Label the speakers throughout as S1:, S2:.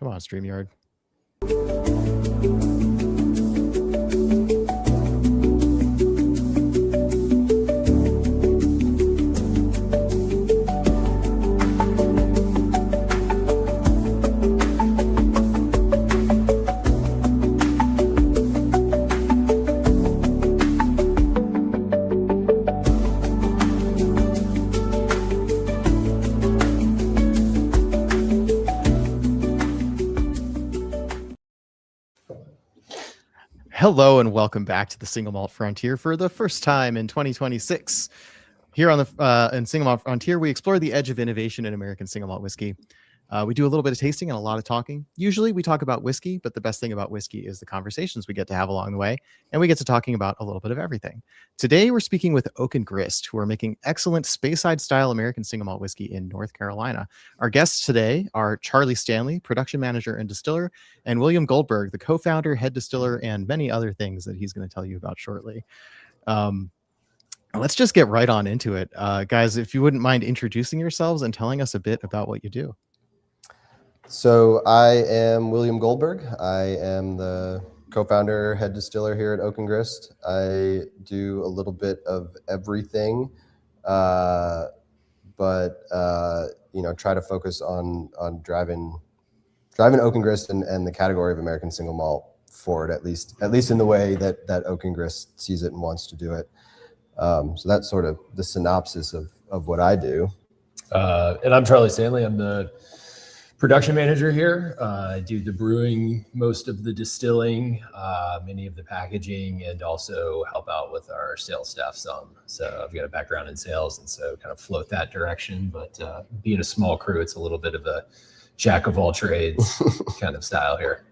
S1: Come on, StreamYard. Hello and welcome back to the Single Malt Frontier for the first time in 2026. Here on the in Single Malt Frontier, we explore the edge of innovation in American single malt whiskey. We do a little bit of tasting and a lot of talking. Usually we talk about whiskey, but the best thing about whiskey is the conversations we get to have along the way, and we get to talking about a little bit of everything. Today, we're speaking with Oak Grist, who are making excellent Speyside style American single malt whiskey in North Carolina. Our guests today are Charlie Stanley, production manager and distiller, and William Goldberg, the co-founder, head distiller, and many other things that he's going to tell you about shortly. Let's just get right on into it. Guys, if you wouldn't mind introducing yourselves and telling us a bit about what you do.
S2: So I am William Goldberg. I am the co-founder, head distiller here at Oak Grist. I do a little bit of everything, but try to focus on driving Oak Grist and the category of American single malt forward, at least in the way that Oak Grist sees it and wants to do it. So that's sort of the synopsis of what I do.
S3: And I'm Charlie Stanley. I'm the production manager here. I do the brewing, most of the distilling, many of the packaging, and also help out with our sales staff some. So I've got a background in sales, and so kind of float that direction. But being a small crew, it's a little bit of a jack of all trades kind of style here.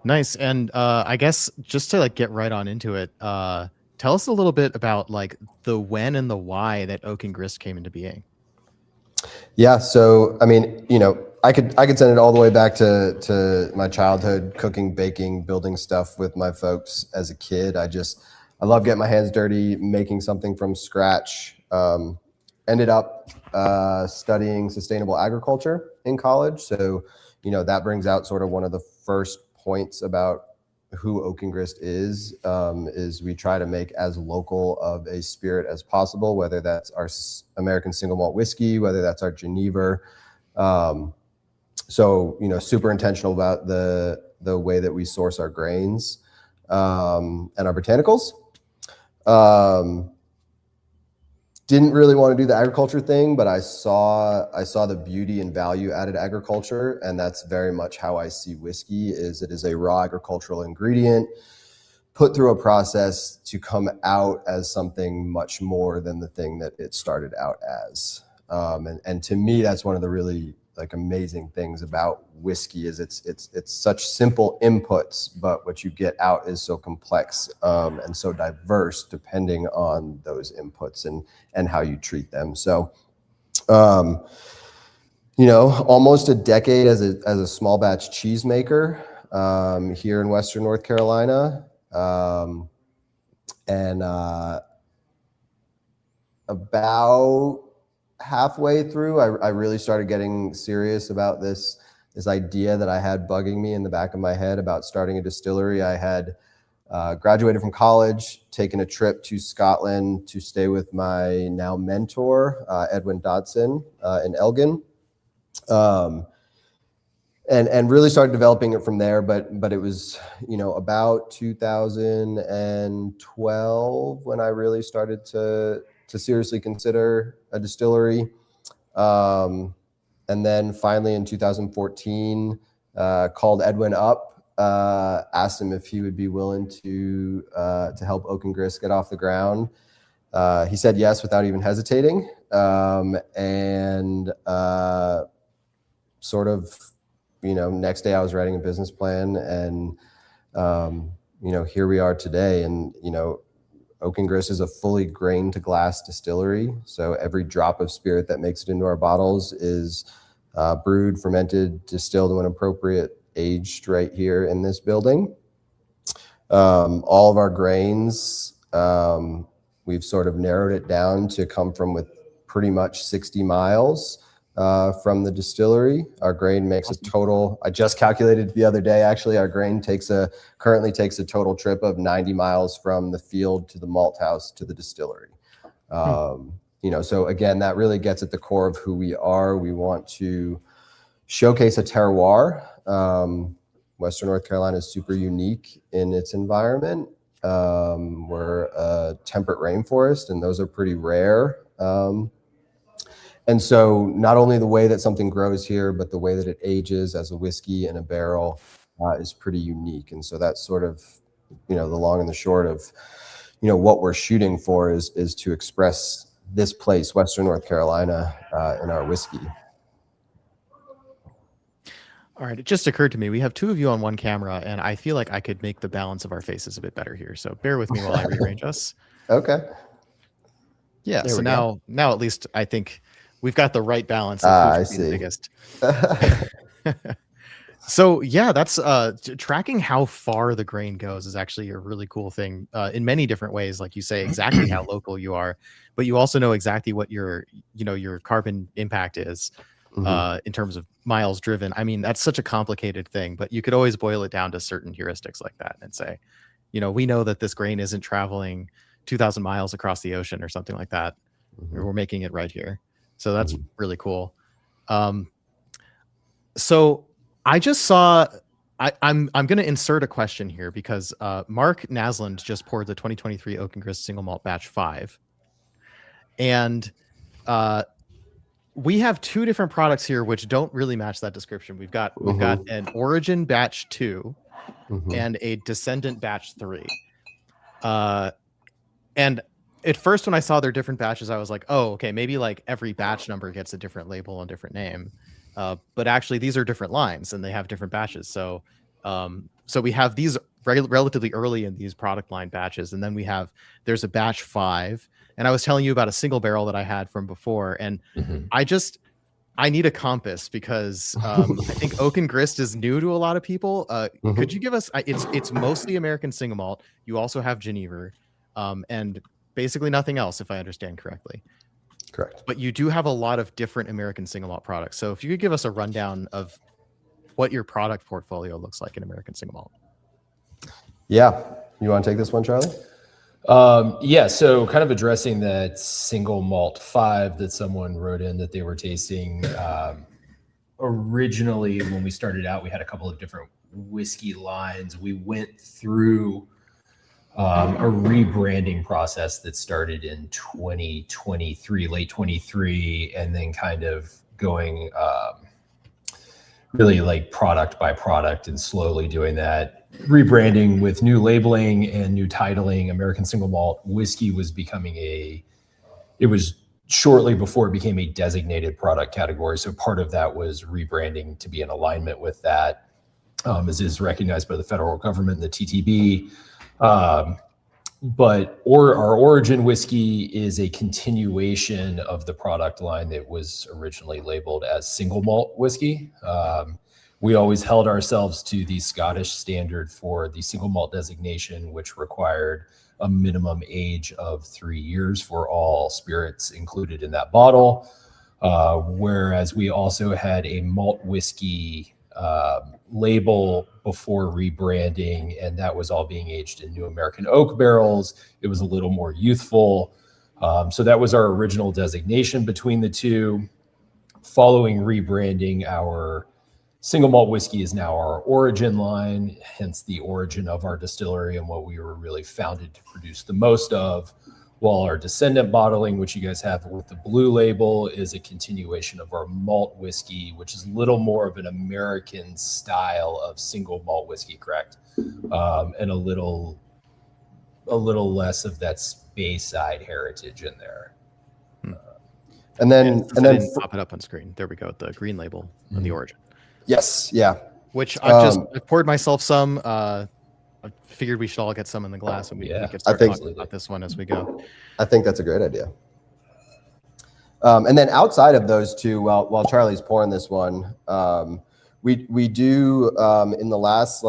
S1: Nice. And I guess just to get right on into it, tell us a little bit about the when and the why that Oak Grist came into being.
S2: Yeah, so I mean, I could send it all the way back to my childhood, cooking, baking, building stuff with my folks as a kid. I love getting my hands dirty, making something from scratch. Ended up studying sustainable agriculture in college. So, that brings out sort of one of the first points about who Oak Grist is we try to make as local of a spirit as possible, whether that's our American single malt whiskey, whether that's our Geneva. So, super intentional about the way that we source our grains and our botanicals. Didn't really want to do the agriculture thing, but I saw the beauty and value added agriculture, and that's very much how I see whiskey. It is a raw agricultural ingredient put through a process to come out as something much more than the thing that it started out as. And to me, that's one of the really amazing things about whiskey is it's such simple inputs, but what you get out is so complex and so diverse depending on those inputs and how you treat them. So, almost a decade as a small batch cheese maker here in Western North Carolina, and about halfway through, I really started getting serious about this idea that I had bugging me in the back of my head about starting a distillery. I had graduated from college, taken a trip to Scotland to stay with my now mentor, Edwin Dodson, in Elgin, and really started developing it from there. But it was, about 2012 when I really started to seriously consider a distillery. And then finally in 2014, called Edwin up, asked him if he would be willing to help Oak Grist get off the ground. He said yes without even hesitating. Next day I was writing a business plan, and here we are today. And Oak Grist is a fully grain to glass distillery. So every drop of spirit that makes it into our bottles is brewed, fermented, distilled when appropriate, aged right here in this building. All of our grains, we've sort of narrowed it down to come from with pretty much 60 miles. from the distillery. Our grain makes a total, I just calculated the other day, actually, our grain currently takes a total trip of 90 miles from the field to the malt house to the distillery. So again, that really gets at the core of who we are. We want to showcase a terroir. Western North Carolina is super unique in its environment. We're a temperate rainforest, and those are pretty rare. And so not only the way that something grows here, but the way that it ages as a whiskey in a barrel is pretty unique. And so that's sort of, the long and the short of, what we're shooting for is to express this place, Western North Carolina, in our whiskey.
S1: All right. It just occurred to me, we have two of you on one camera, and I feel like I could make the balance of our faces a bit better here. So bear with me while I rearrange us.
S2: Okay.
S1: Yeah.
S2: There
S1: So
S2: we
S1: now at least I think we've got the right balance. Of
S2: I
S1: who should be
S2: see.
S1: the biggest. So yeah, that's tracking how far the grain goes is actually a really cool thing in many different ways. Like you say, exactly how local you are, but you also know exactly what your carbon impact is in terms of miles driven. I mean, that's such a complicated thing, but you could always boil it down to certain heuristics like that and say, we know that this grain isn't traveling 2,000 miles across the ocean or something like that. We're making it right here. So that's really cool. So I just saw, I'm going to insert a question here because Mark Nasland just poured the 2023 Oak Grist Single Malt Batch 5. And we have two different products here which don't really match that description. We've got an Origin Batch 2 and a Descendant Batch 3. And at first when I saw their different batches, I was like, oh, okay, maybe like every batch number gets a different label and different name. But actually these are different lines and they have different batches. So we have these relatively early in these product line batches. And then there's a batch 5. And I was telling you about a single barrel that I had from before. And I need a compass because I think Oak Grist is new to a lot of people. Could you give us, it's mostly American single malt. You also have Geneva and basically nothing else, if I understand correctly.
S2: Correct.
S1: But you do have a lot of different American single malt products. So if you could give us a rundown of what your product portfolio looks like in American single malt.
S2: Yeah. You want to take this one, Charlie?
S3: Yeah. So kind of addressing that single malt 5 that someone wrote in that they were tasting. Originally, when we started out, we had a couple of different whiskey lines. We went through a rebranding process that started in 2023, late 23, and then kind of going really like product by product and slowly doing that. Rebranding with new labeling and new titling. American Single Malt Whiskey was becoming it was shortly before it became a designated product category. So part of that was rebranding to be in alignment with that, as is recognized by the federal government, the TTB. But our Origin whiskey is a continuation of the product line that was originally labeled as single malt whiskey. We always held ourselves to the Scottish standard for the single malt designation, which required a minimum age of 3 years for all spirits included in that bottle. Whereas we also had a malt whiskey label before rebranding, and that was all being aged in new American oak barrels. It was a little more youthful. So that was our original designation between the two. Following rebranding, our single malt whiskey is now our Origin line, hence the origin of our distillery and what we were really founded to produce the most of. While our Descendant bottling, which you guys have with the blue label, is a continuation of our malt whiskey, which is a little more of an American style of single malt whiskey, correct? And a little less of that Speyside heritage in there.
S2: And then
S1: pop it up on screen. There we go. The green label on the Origin.
S2: Yes. Yeah.
S1: Which I've poured myself some. I figured we should all get some in the glass, and we could start talking about this one as we go.
S2: I think that's a great idea. And then outside of those two, while Charlie's pouring this one, we do in the last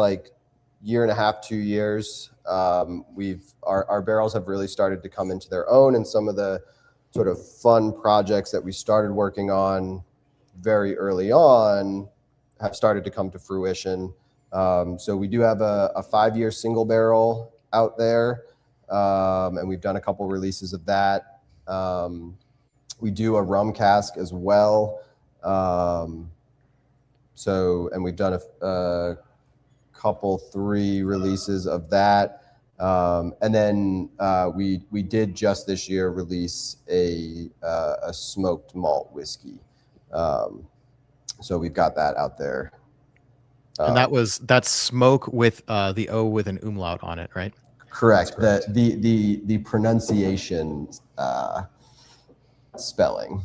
S2: year and a half, 2 years, our barrels have really started to come into their own, and some of the sort of fun projects that we started working on very early on have started to come to fruition. So we do have a 5-year single barrel out there, and we've done a couple releases of that. We do a rum cask as well. And we've done a couple 3 releases of that. And then we did just this year release a smoked malt whiskey. So we've got that out there.
S1: And that's smoke with the O with an umlaut on it, right?
S2: Correct. The pronunciation spelling.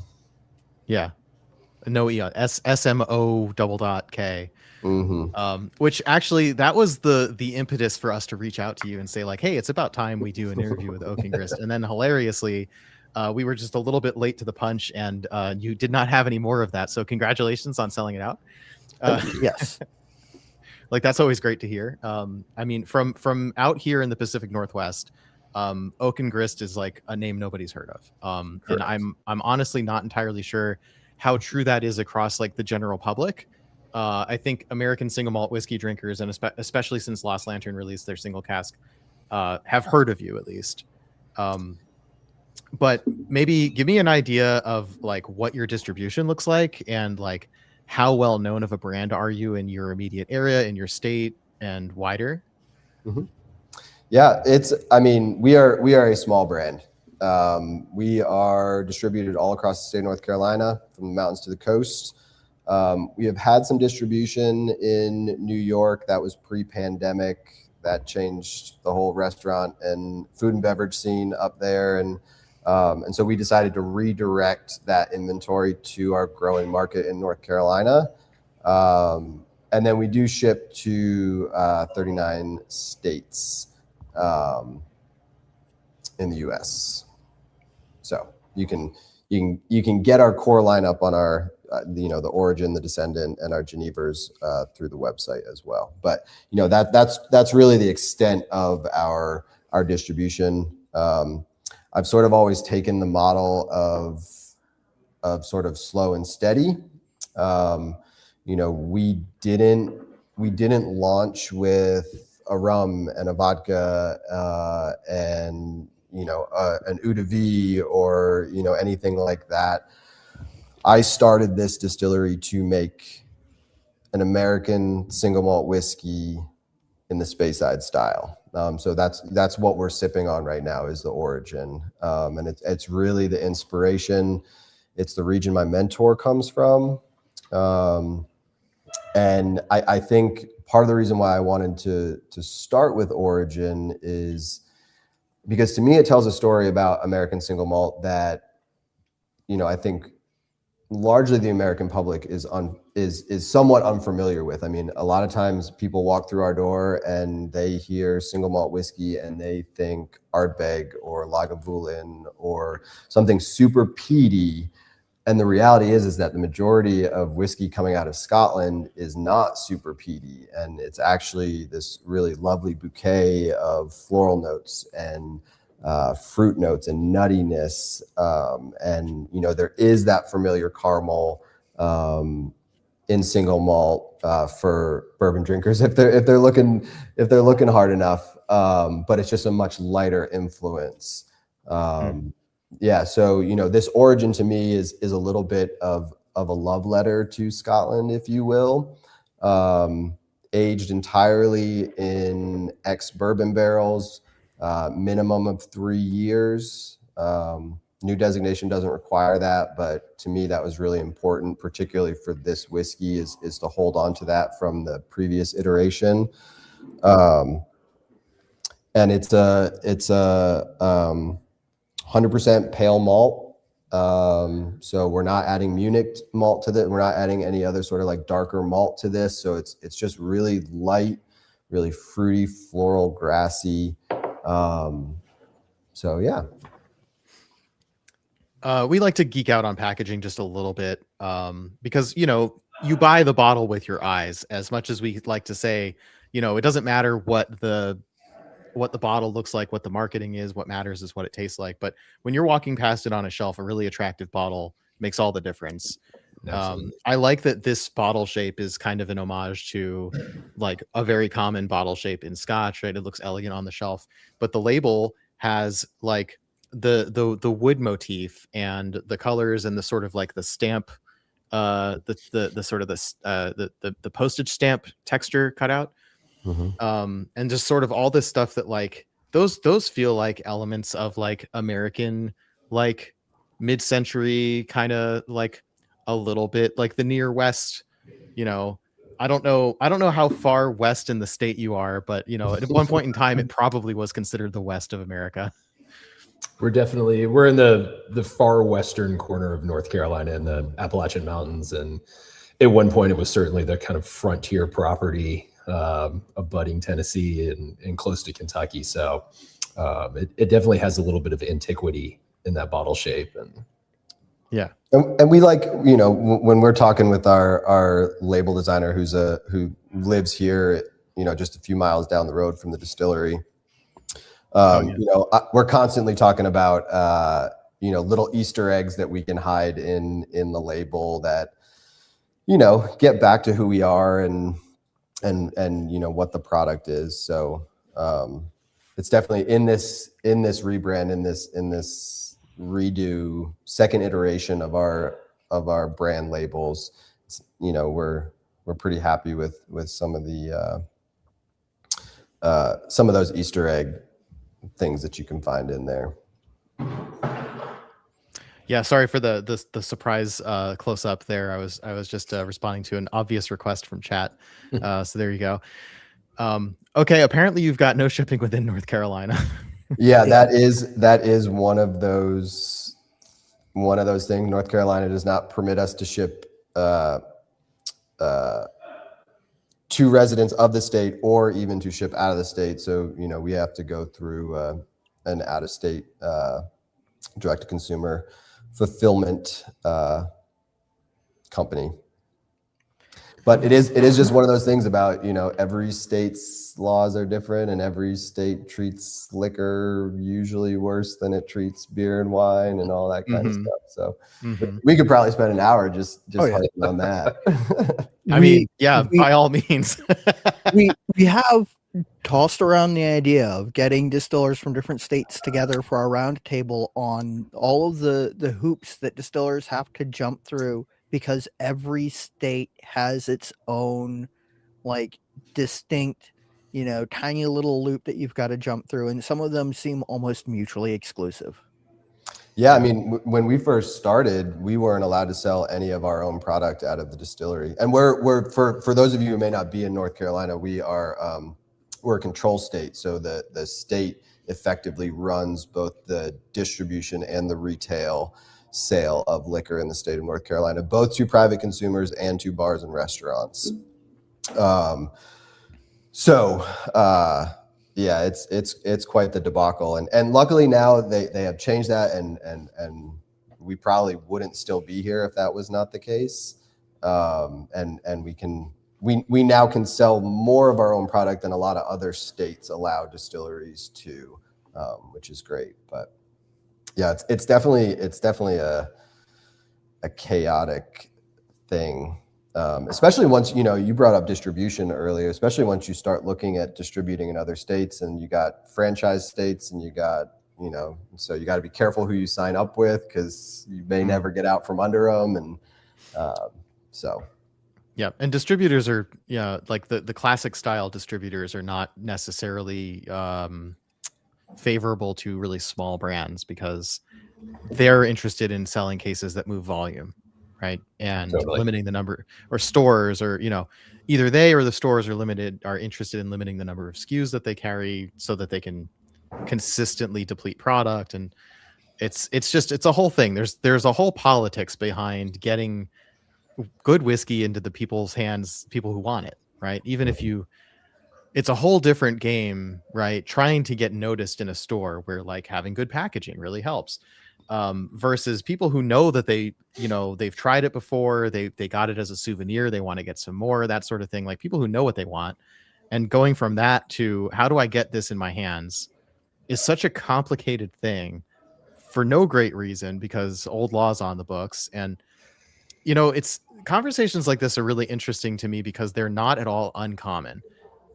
S1: Yeah. No E on SMO .
S2: Mm-hmm.
S1: Which actually that was the impetus for us to reach out to you and say like, hey, it's about time we do an interview with Oak Grist. And then hilariously, we were just a little bit late to the punch, and you did not have any more of that. So congratulations on selling it out.
S2: Yes.
S1: Like that's always great to hear. I mean, from out here in the Pacific Northwest, Oak Grist is like a name nobody's heard of. And I'm honestly not entirely sure how true that is across like the general public. I think American single malt whiskey drinkers, and especially since Lost Lantern released their single cask, have heard of you at least. But maybe give me an idea of like what your distribution looks like, and like how well known of a brand are you in your immediate area, in your state, and wider?
S2: Mm-hmm. Yeah, I mean, we are a small brand. We are distributed all across the state of North Carolina, from the mountains to the coast. We have had some distribution in New York. That was pre-pandemic. That changed the whole restaurant and food and beverage scene up there. And so we decided to redirect that inventory to our growing market in North Carolina. And then we do ship to 39 states in the US. So you can get our core lineup on our the Origin, the Descendant, and our Genevers through the website as well. But that's really the extent of our distribution. I've sort of always taken the model of sort of slow and steady. We didn't launch with a rum and a vodka and an eau de vie or anything like that. I started this distillery to make an American single malt whiskey in the Speyside style. So that's what we're sipping on right now, is the Origin. And it's really the inspiration. It's the region my mentor comes from. And I think part of the reason why I wanted to start with Origin is because to me, it tells a story about American single malt that, I think largely the American public is somewhat unfamiliar with. I mean, a lot of times people walk through our door and they hear single malt whiskey and they think Ardbeg or Lagavulin or something super peaty. And the reality is that the majority of whiskey coming out of Scotland is not super peaty, and it's actually this really lovely bouquet of floral notes and fruit notes and nuttiness, and there is that familiar caramel in single malt for bourbon drinkers if they're looking hard enough, but it's just a much lighter influence. Yeah, so this Origin to me is a little bit of a love letter to Scotland, if you will. Aged entirely in ex-bourbon barrels, minimum of 3 years. New designation doesn't require that, but to me that was really important, particularly for this whiskey, is to hold on to that from the previous iteration. And it's a 100% pale malt. So we're not adding Munich malt to this. We're not adding any other sort of like darker malt to this. So it's just really light, really fruity, floral, grassy. So yeah.
S1: We like to geek out on packaging just a little bit, because you buy the bottle with your eyes. As much as we like to say, it doesn't matter what the bottle looks like, what the marketing is. What matters is what it tastes like. But when you're walking past it on a shelf, a really attractive bottle makes all the difference.
S3: Absolutely.
S1: I like that this bottle shape is kind of an homage to like a very common bottle shape in Scotch, right? It looks elegant on the shelf, but the label has like the wood motif and the colors and the sort of like the stamp, the sort of the postage stamp texture cut out, and just sort of all this stuff that like those feel like elements of like American, like mid-century kind of like a little bit like the near west, you know. I don't know how far west in the state you are, but you know, at one point in time it probably was considered the west of America.
S3: We're in the far western corner of North Carolina in the Appalachian Mountains, and at one point it was certainly the kind of frontier property, abutting Tennessee and close to Kentucky. So it definitely has a little bit of antiquity in that bottle shape. And
S1: yeah,
S2: and we like, you know, when we're talking with our label designer who lives here, you know, just a few miles down the road from the distillery. You know, we're constantly talking about, you know, little Easter eggs that we can hide in the label that, you know, get back to who we are and you know what the product is. So it's definitely in this rebrand, in this redo, second iteration of our brand labels. You know, we're pretty happy with some of those Easter egg things that you can find in there.
S1: Yeah, sorry for the surprise close up there. I was just responding to an obvious request from chat. So there you go. Okay, apparently you've got no shipping within North Carolina.
S2: Yeah, that is one of those things. North Carolina does not permit us to ship to residents of the state or even to ship out of the state. So, you know, we have to go through an out-of-state direct-to-consumer fulfillment company. But it is just one of those things about, you know, every state's laws are different and every state treats liquor usually worse than it treats beer and wine and all that kind of stuff. So we could probably spend an hour just harping on that.
S1: I mean, yeah, by all means.
S4: we have tossed around the idea of getting distillers from different states together for a round table on all of the hoops that distillers have to jump through, because every state has its own like distinct, you know, tiny little loop that you've got to jump through, and some of them seem almost mutually exclusive.
S2: Yeah, I mean, when we first started, we weren't allowed to sell any of our own product out of the distillery. And we're for those of you who may not be in North Carolina, we're a control state. So the state effectively runs both the distribution and the retail sale of liquor in the state of North Carolina, both to private consumers and to bars and restaurants. Yeah, it's quite the debacle, and luckily now they have changed that, and we probably wouldn't still be here if that was not the case. And we now can sell more of our own product than a lot of other states allow distilleries to, which is great. But yeah, it's definitely a chaotic thing. Especially once, you know, you brought up distribution earlier, especially once you start looking at distributing in other states, and you got franchise states, and you got, you know, so you got to be careful who you sign up with, because you may never get out from under them. And so.
S1: Yeah. And distributors are, yeah, like the classic style distributors are not necessarily favorable to really small brands, because they're interested in selling cases that move volume. Right. And limiting the number, or stores, or, you know, either they or the stores are interested in limiting the number of SKUs that they carry so that they can consistently deplete product. And it's a whole thing. There's a whole politics behind getting good whiskey into the people's hands, people who want it. Right. Even if it's a whole different game, right? Trying to get noticed in a store where like having good packaging really helps. Versus people who know that they've tried it before, they got it as a souvenir, they want to get some more, that sort of thing. Like people who know what they want, and going from that to how do I get this in my hands is such a complicated thing for no great reason, because old laws on the books. And it's conversations like this are really interesting to me because they're not at all uncommon.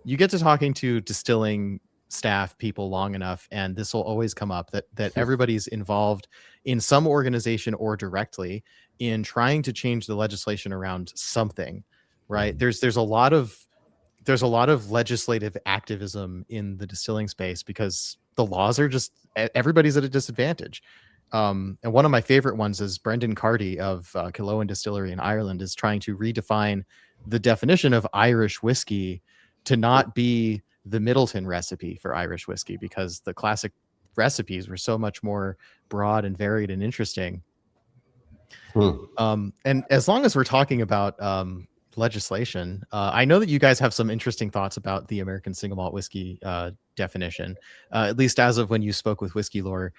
S1: You get to talking to distilling staff people long enough, and this will always come up that everybody's involved in some organization or directly in trying to change the legislation around something, right? There's a lot of legislative activism in the distilling space because the laws are just everybody's at a disadvantage. And one of my favorite ones is Brendan Carty of Killowen Distillery in Ireland is trying to redefine the definition of Irish whiskey to not be the Middleton recipe for Irish whiskey, because the classic recipes were so much more broad and varied and interesting. And as long as we're talking about legislation, I know that you guys have some interesting thoughts about the American Single Malt Whiskey definition, at least as of when you spoke with Whiskey Lore.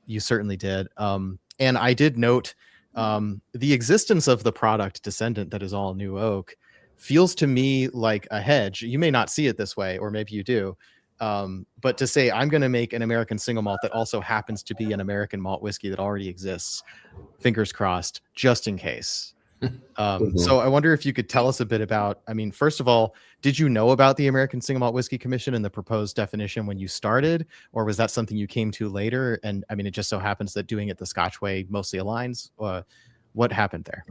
S1: You certainly did. And I did note the existence of the product Descendant that is all new oak feels to me like a hedge. You may not see it this way, or maybe you do. But to say, I'm going to make an American single malt that also happens to be an American malt whiskey that already exists, fingers crossed, just in case. So I wonder if you could tell us a bit about, I mean, first of all, did you know about the American Single Malt Whiskey Commission and the proposed definition when you started, or was that something you came to later? And I mean, it just so happens that doing it the Scotch way mostly aligns. What happened there?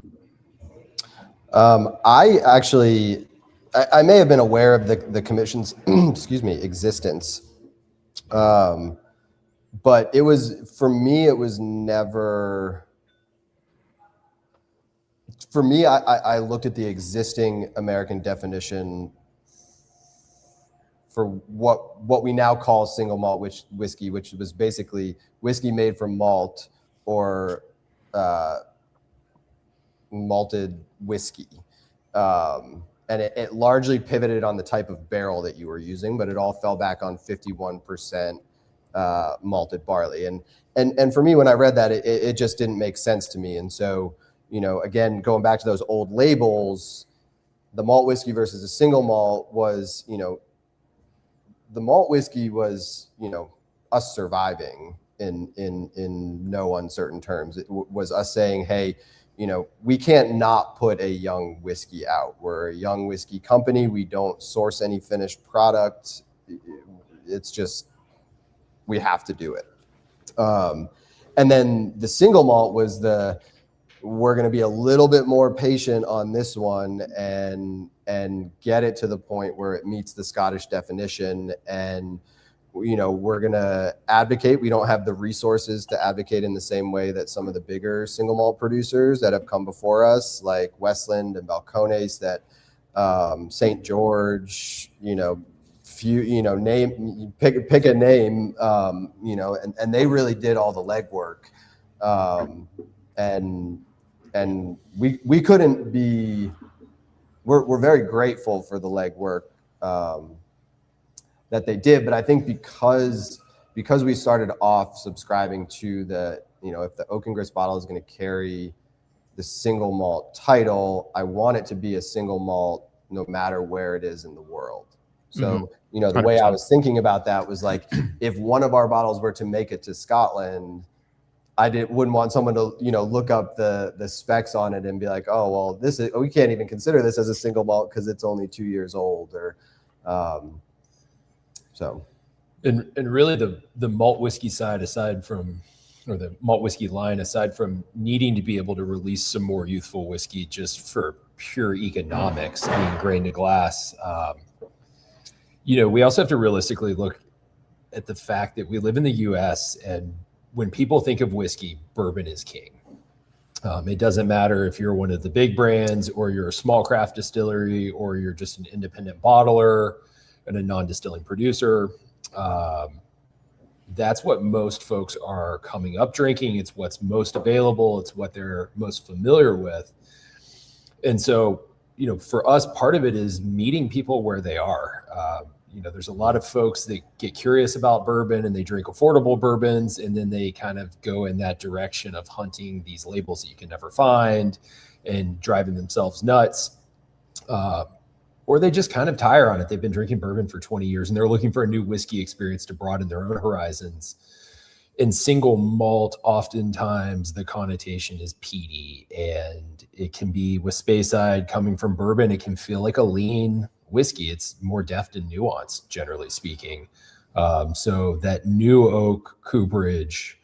S2: I may have been aware of the commission's existence, but it was, for me, it was never. For me, I looked at the existing American definition for what we now call single malt whiskey, which was basically whiskey made from malt or malted whiskey. And it largely pivoted on the type of barrel that you were using, but it all fell back on 51% malted barley. And for me, when I read that, it just didn't make sense to me. And so, again, going back to those old labels, the malt whiskey versus a single malt was, the malt whiskey was, us surviving in no uncertain terms. It was us saying, hey, we can't not put a young whiskey out. We're a young whiskey company. We don't source any finished product. It's just, we have to do it. And then the single malt was we're going to be a little bit more patient on this one and get it to the point where it meets the Scottish definition. And, we're going to advocate. We don't have the resources to advocate in the same way that some of the bigger single malt producers that have come before us, like Westland and Balcones, that St. George, name, pick a name, and they really did all the legwork. And we couldn't be, we're very grateful for the legwork that they did. But I think because we started off subscribing to the, if the Oak Grist bottle is going to carry the single malt title, I want it to be a single malt no matter where it is in the world. So, the 100%. Way I was thinking about that was like, if one of our bottles were to make it to Scotland, wouldn't want someone to, look up the specs on it and be like, oh, well, we can't even consider this as a single malt because it's only 2 years old, or so.
S3: And really the malt whiskey side, the malt whiskey line, aside from needing to be able to release some more youthful whiskey just for pure economics, being grain to glass, we also have to realistically look at the fact that we live in the US, and when people think of whiskey, bourbon is king. It doesn't matter if you're one of the big brands, or you're a small craft distillery, or you're just an independent bottler and a non-distilling producer. That's what most folks are coming up drinking. It's what's most available. It's what they're most familiar with. And so, for us, part of it is meeting people where they are. There's a lot of folks that get curious about bourbon and they drink affordable bourbons, and then they kind of go in that direction of hunting these labels that you can never find and driving themselves nuts. Or they just kind of tire on it. They've been drinking bourbon for 20 years and they're looking for a new whiskey experience to broaden their own horizons. in single malt, oftentimes the connotation is peaty, and it can be with Speyside coming from bourbon, it can feel like a lean whiskey. It's more deft and nuanced, generally speaking. So that new oak cooperage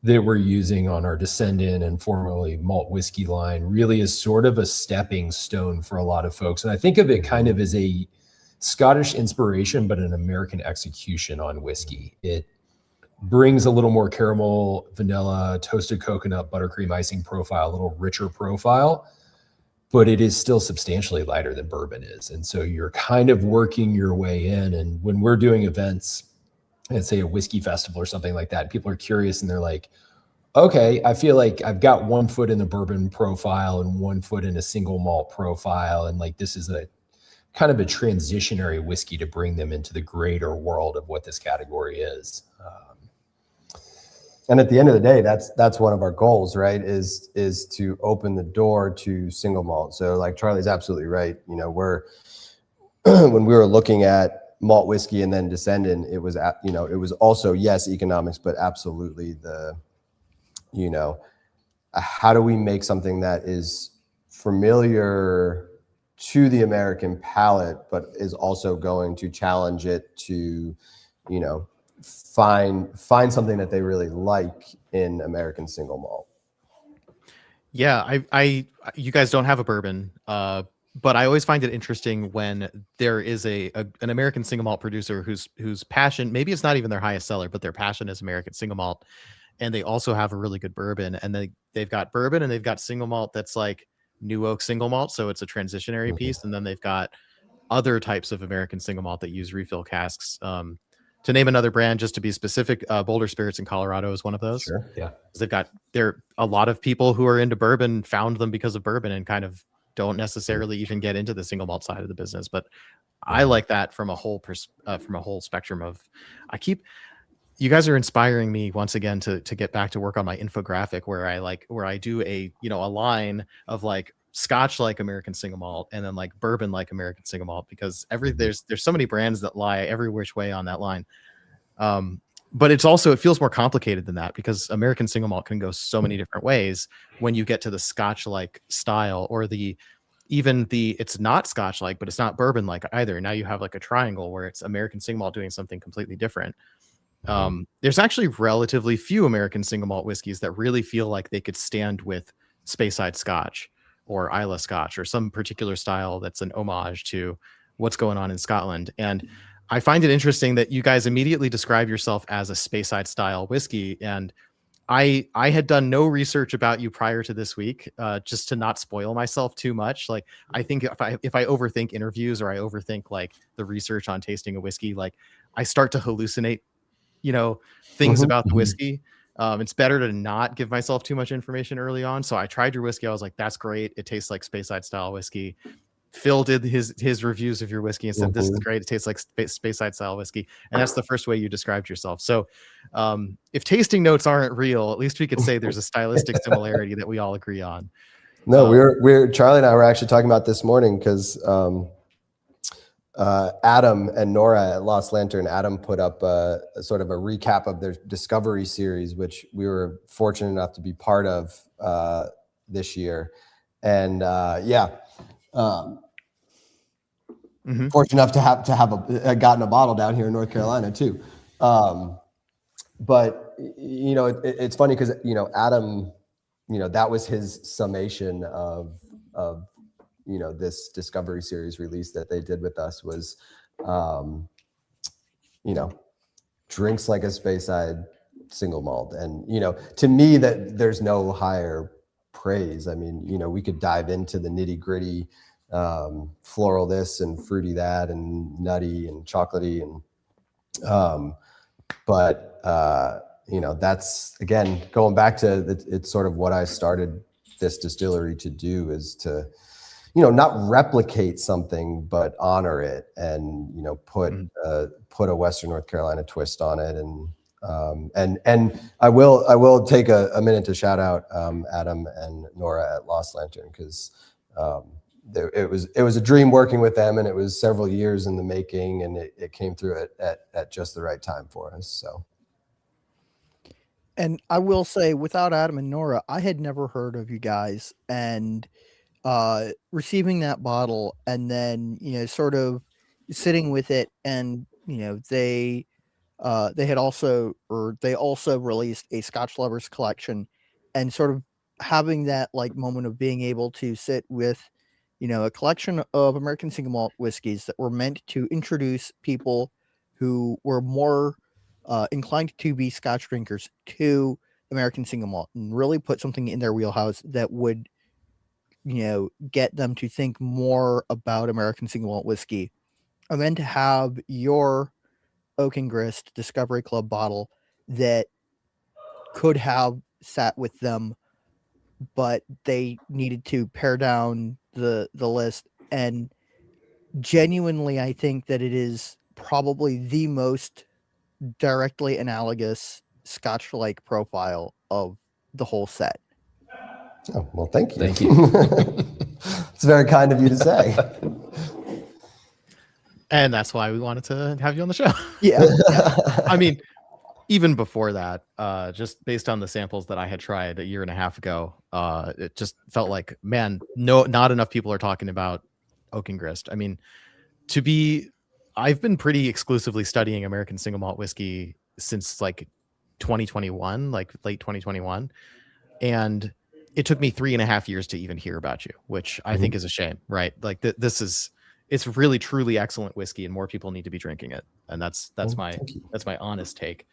S3: that we're using on our Descendant and formerly malt whiskey line really is sort of a stepping stone for a lot of folks. And I think of it kind of as a Scottish inspiration, but an American execution on whiskey. It brings a little more caramel, vanilla, toasted coconut, buttercream icing profile, a little richer profile, but it is still substantially lighter than bourbon is. And so you're kind of working your way in. And when we're doing events, let's say a whiskey festival or something like that, people are curious and they're like, okay, I feel like I've got 1 foot in the bourbon profile and 1 foot in a single malt profile. And like, this is a kind of a transitionary whiskey to bring them into the greater world of what this category is.
S2: And at the end of the day, that's one of our goals, right? Is to open the door to single malt. So like Charlie's absolutely right. You know, we're when we were looking at malt whiskey and then Descendant, it was, you know, it was also, yes, economics, but absolutely the, you know, how do we make something that is familiar to the American palate, but is also going to challenge it to, you know, find something that they really like in American single malt.
S1: Yeah, you guys don't have a bourbon, but I always find it interesting when there is an American single malt producer whose passion, maybe it's not even their highest seller, but their passion is American single malt, and they also have a really good bourbon, and they've got bourbon and they've got single malt that's like new oak single malt, so it's a transitionary piece, and then they've got other types of American single malt that use refill casks. To name another brand, just to be specific, Boulder Spirits in Colorado is one of those.
S2: Sure.
S3: Yeah.
S1: A lot of people who are into bourbon found them because of bourbon and kind of don't necessarily even get into the single malt side of the business. But I like that from a whole spectrum of, you guys are inspiring me once again to get back to work on my infographic where I do a line of like Scotch like American single malt and then like bourbon like American single malt, because there's so many brands that lie every which way on that line. But it feels more complicated than that, because American single malt can go so many different ways when you get to the Scotch like style, or it's not Scotch like, but it's not bourbon like either. Now you have like a triangle where it's American single malt doing something completely different. There's actually relatively few American single malt whiskeys that really feel like they could stand with Speyside Scotch or Islay Scotch or some particular style that's an homage to what's going on in Scotland. And I find it interesting that you guys immediately describe yourself as a Speyside style whiskey. And I had done no research about you prior to this week, just to not spoil myself too much. Like, I think if I overthink interviews, or I overthink like the research on tasting a whiskey, like I start to hallucinate, you know, things about the whiskey. It's better to not give myself too much information early on. So I tried your whiskey. I was like, that's great. It tastes like Speyside style whiskey. Phil did his reviews of your whiskey and said, this is great. It tastes like Speyside style whiskey. And that's the first way you described yourself. So if tasting notes aren't real, at least we could say there's a stylistic similarity that we all agree on.
S2: No, we're Charlie and I were actually talking about this morning, because Adam and Nora at Lost Lantern, Adam put up a sort of a recap of their Discovery series, which we were fortunate enough to be part of this year. And fortunate enough to have gotten a bottle down here in North Carolina too. But you know, it's funny because, you know, Adam, you know, that was his summation of you know, this Discovery series release that they did with us was, you know, drinks like a Speyside single malt. And, you know, to me, that there's no higher praise. I mean, you know, we could dive into the nitty gritty, floral this and fruity that and nutty and chocolatey. And, you know, that's, again, going back to it's sort of what I started this distillery to do, is to, you know, not replicate something, but honor it, and, you know, put a Western North Carolina twist on it. And I will take a minute to shout out Adam and Nora at Lost Lantern, because it was a dream working with them, and it was several years in the making, and it came through at just the right time for us. So
S4: And I will say, without Adam and Nora, I had never heard of you guys, and receiving that bottle and then, sort of sitting with it, and they also released a Scotch Lovers collection, and sort of having that like moment of being able to sit with a collection of American single malt whiskeys that were meant to introduce people who were more inclined to be Scotch drinkers to American single malt, and really put something in their wheelhouse that would get them to think more about American single malt whiskey. And then to have your Oak Grist Discovery Club bottle that could have sat with them, but they needed to pare down the list. And genuinely, I think that it is probably the most directly analogous Scotch-like profile of the whole set.
S2: Oh, well, thank you.
S3: Thank you.
S2: It's very kind of you to say.
S1: And that's why we wanted to have you on the show.
S4: Yeah.
S1: I mean, even before that, just based on the samples that I had tried a year and a half ago, it just felt like, man, not enough people are talking about Oak Grist. I mean, I've been pretty exclusively studying American single malt whiskey since like 2021, like late 2021. And it took me 3.5 years to even hear about you, which I think is a shame, right? Like it's really truly excellent whiskey, and more people need to be drinking it. And that's my honest take.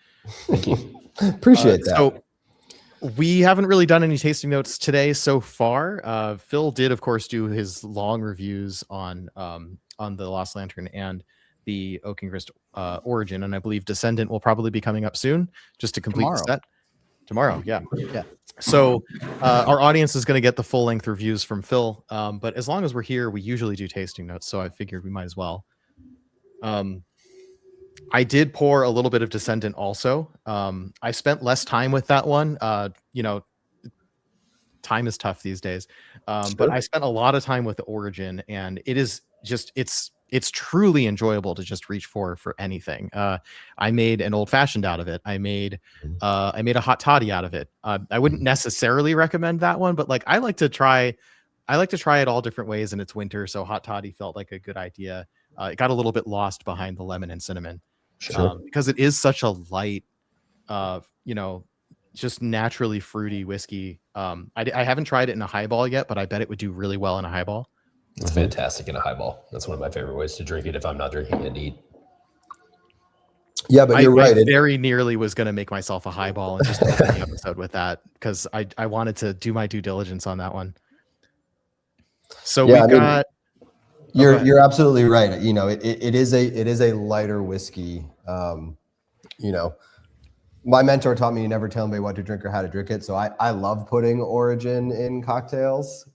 S2: Thank you. Appreciate that.
S1: So we haven't really done any tasting notes today so far. Phil did, of course, do his long reviews on the Lost Lantern and the Oak Grist Origin, and I believe Descendant will probably be coming up soon, just to complete the set. Tomorrow, yeah. So our audience is going to get the full length reviews from Phil, but as long as we're here, we usually do tasting notes, so I figured we might as well. I did pour a little bit of Descendant also. I spent less time with that one. Time is tough these days, but I spent a lot of time with the Origin, and it is just it's truly enjoyable to just reach for anything. I made an old fashioned out of it. I made a hot toddy out of it. I wouldn't necessarily recommend that one, but like I like to try it all different ways, and it's winter, so hot toddy felt like a good idea. It got a little bit lost behind the lemon and cinnamon, because it is such a light, just naturally fruity whiskey. I haven't tried it in a highball yet, but I bet it would do really well in a highball.
S3: It's fantastic in a highball. That's one of my favorite ways to drink it if I'm not drinking it neat.
S2: Yeah, but you're right.
S1: I very nearly was going to make myself a highball and just open the episode with that, because I wanted to do my due diligence on that one. So yeah,
S2: you're absolutely right. It is a lighter whiskey. My mentor taught me, you never tell anybody what to drink or how to drink it. So I love putting Origin in cocktails.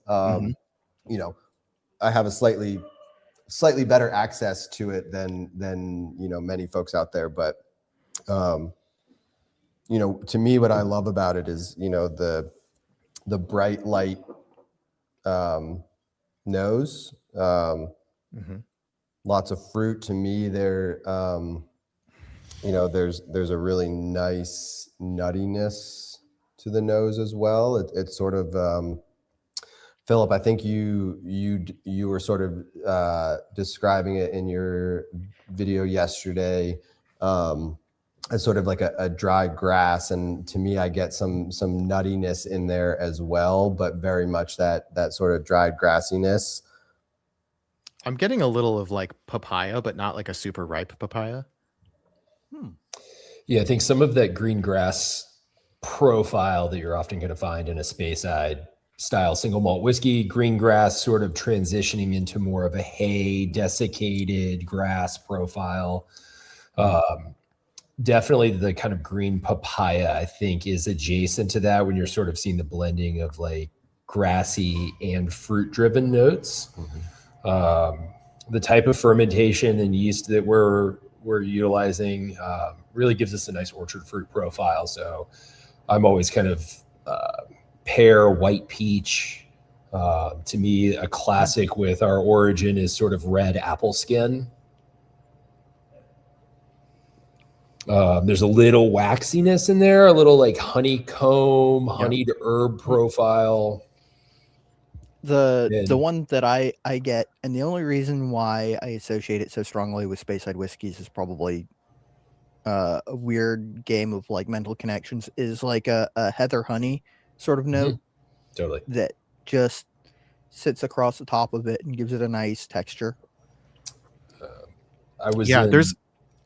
S2: I have a slightly better access to it than many folks out there. But to me, what I love about it is the bright light nose. Lots of fruit. To me, there's a really nice nuttiness to the nose as well. It's sort of Philip, I think you were sort of describing it in your video yesterday as sort of like a dry grass, and to me, I get some nuttiness in there as well, but very much that sort of dried grassiness.
S1: I'm getting a little of like papaya, but not like a super ripe papaya.
S3: Yeah, I think some of that green grass profile that you're often going to find in a Speyside style single malt whiskey, green grass sort of transitioning into more of a hay, desiccated grass profile. Definitely the kind of green papaya, I think, is adjacent to that when you're sort of seeing the blending of like grassy and fruit driven notes. The type of fermentation and yeast that we're utilizing really gives us a nice orchard fruit profile. So I'm always kind of pear, white peach. To me, a classic with our Origin is sort of red apple skin. There's a little waxiness in there, a little like honeycomb, honeyed herb profile.
S4: The one that I get, and the only reason why I associate it so strongly with Speyside whiskeys is probably a weird game of like mental connections, is like a heather honey sort of note
S3: Totally.
S4: that just sits across the top of it and gives it a nice texture.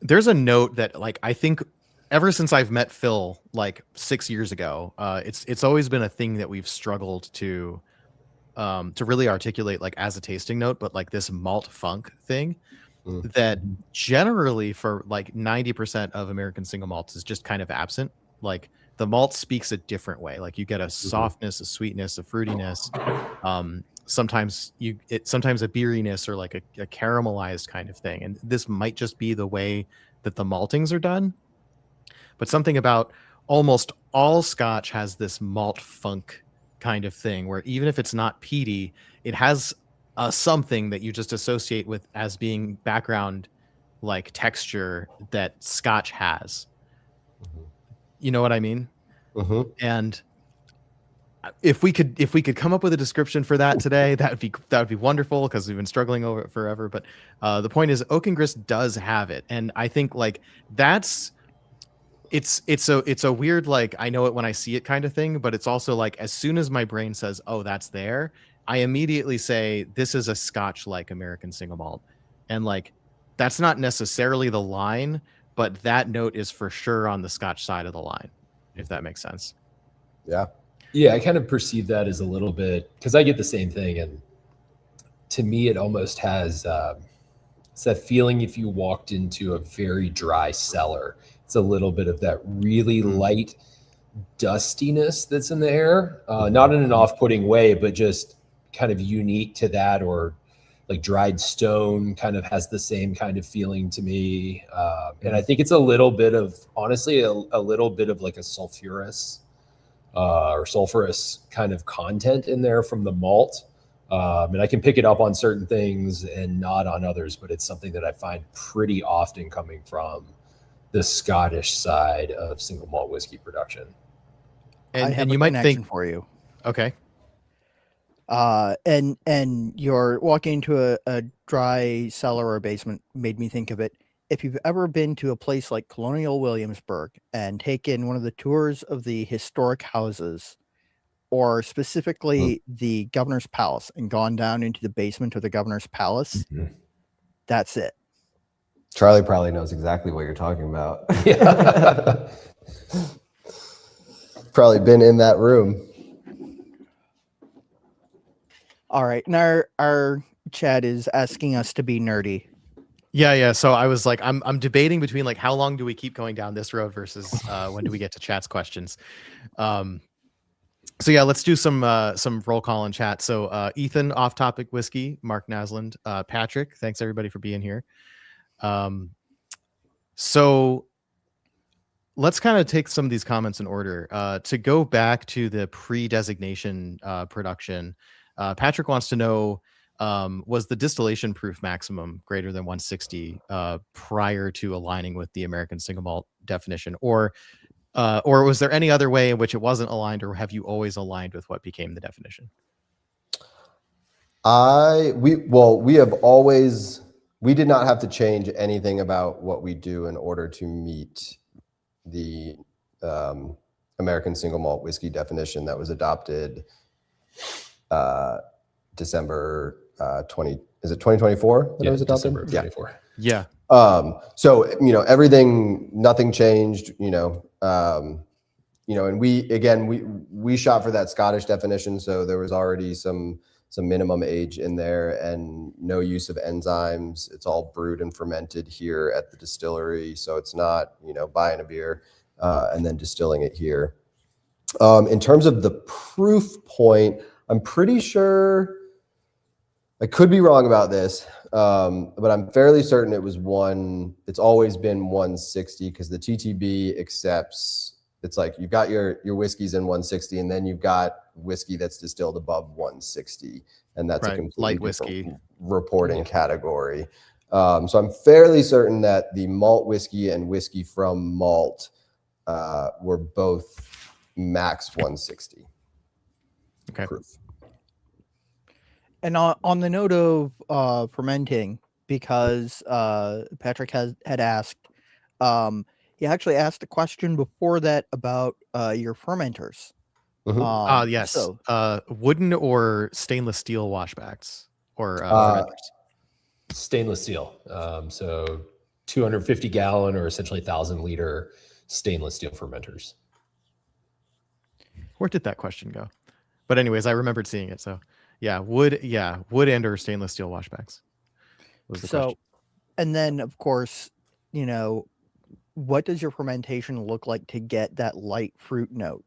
S1: There's a note that like I think ever since I've met Phil like 6 years ago, it's always been a thing that we've struggled to really articulate like as a tasting note, but like this malt funk thing that generally for like 90% of American single malts is just kind of absent. Like the malt speaks a different way. Like you get a softness, a sweetness, a fruitiness. Sometimes a beeriness or like a caramelized kind of thing. And this might just be the way that the maltings are done. But something about almost all Scotch has this malt funk kind of thing where even if it's not peaty, it has something that you just associate with as being background like texture that Scotch has. You know what I mean? And if we could come up with a description for that today, that would be wonderful, because we've been struggling over it forever. But the point is, Oak Grist does have it, and I think like it's a weird like I know it when I see it kind of thing. But it's also like as soon as my brain says, "Oh, that's there," I immediately say this is a Scotch like American single malt, and like that's not necessarily the line, but that note is for sure on the Scotch side of the line, if that makes sense.
S3: Yeah, I kind of perceive that as a little bit, because I get the same thing, and to me it almost has it's that feeling if you walked into a very dry cellar. It's a little bit of that really light dustiness that's in the air, not in an off-putting way, but just kind of unique to that, or like dried stone kind of has the same kind of feeling to me. And I think it's a little bit of, honestly, a little bit of like a sulfurous kind of content in there from the malt. And I can pick it up on certain things and not on others, but it's something that I find pretty often coming from the Scottish side of single malt whiskey production.
S1: And you might think
S4: for you.
S1: Okay.
S4: And you're walking into a dry cellar or basement made me think of it. If you've ever been to a place like Colonial Williamsburg and taken one of the tours of the historic houses, or specifically the Governor's Palace, and gone down into the basement of the Governor's Palace, that's it.
S2: Charlie probably knows exactly what you're talking about.
S3: Yeah.
S2: Probably been in that room.
S4: All right. And our chat is asking us to be nerdy.
S1: Yeah. So I was like, I'm debating between like how long do we keep going down this road versus when do we get to chat's questions. So yeah, let's do some roll call in chat. So Ethan, Off Topic Whiskey, Mark Nasland, Patrick, thanks everybody for being here. So let's kind of take some of these comments in order. To go back to the pre-designation production, Patrick wants to know, was the distillation proof maximum greater than 160 prior to aligning with the American single malt definition, or was there any other way in which it wasn't aligned, or have you always aligned with what became the definition?
S2: We did not have to change anything about what we do in order to meet the American single malt whiskey definition that was adopted December 2024 that it was adopted?
S3: December 24.
S1: Yeah.
S2: So, everything, nothing changed, and we shot for that Scottish definition. So there was already some minimum age in there and no use of enzymes. It's all brewed and fermented here at the distillery. So it's not, buying a beer and then distilling it here. In terms of the proof point, I'm pretty sure, I could be wrong about this, but I'm fairly certain it's always been 160, because the TTB accepts, it's like you've got your whiskeys in 160, and then you've got whiskey that's distilled above 160, and that's a completely
S1: light whiskey
S2: different reporting category. So I'm fairly certain that the malt whiskey and whiskey from malt were both max 160 proof.
S4: And on the note of fermenting, because Patrick had asked, he actually asked a question before that about your fermenters.
S1: Yes.
S4: So
S1: Wooden or stainless steel washbacks or fermenters?
S3: Stainless steel. So 250 gallon or essentially 1,000-liter stainless steel fermenters.
S1: Where did that question go? But anyways, I remembered seeing it. So wood and or stainless steel washbacks was the question.
S4: And then of course, what does your fermentation look like to get that light fruit note?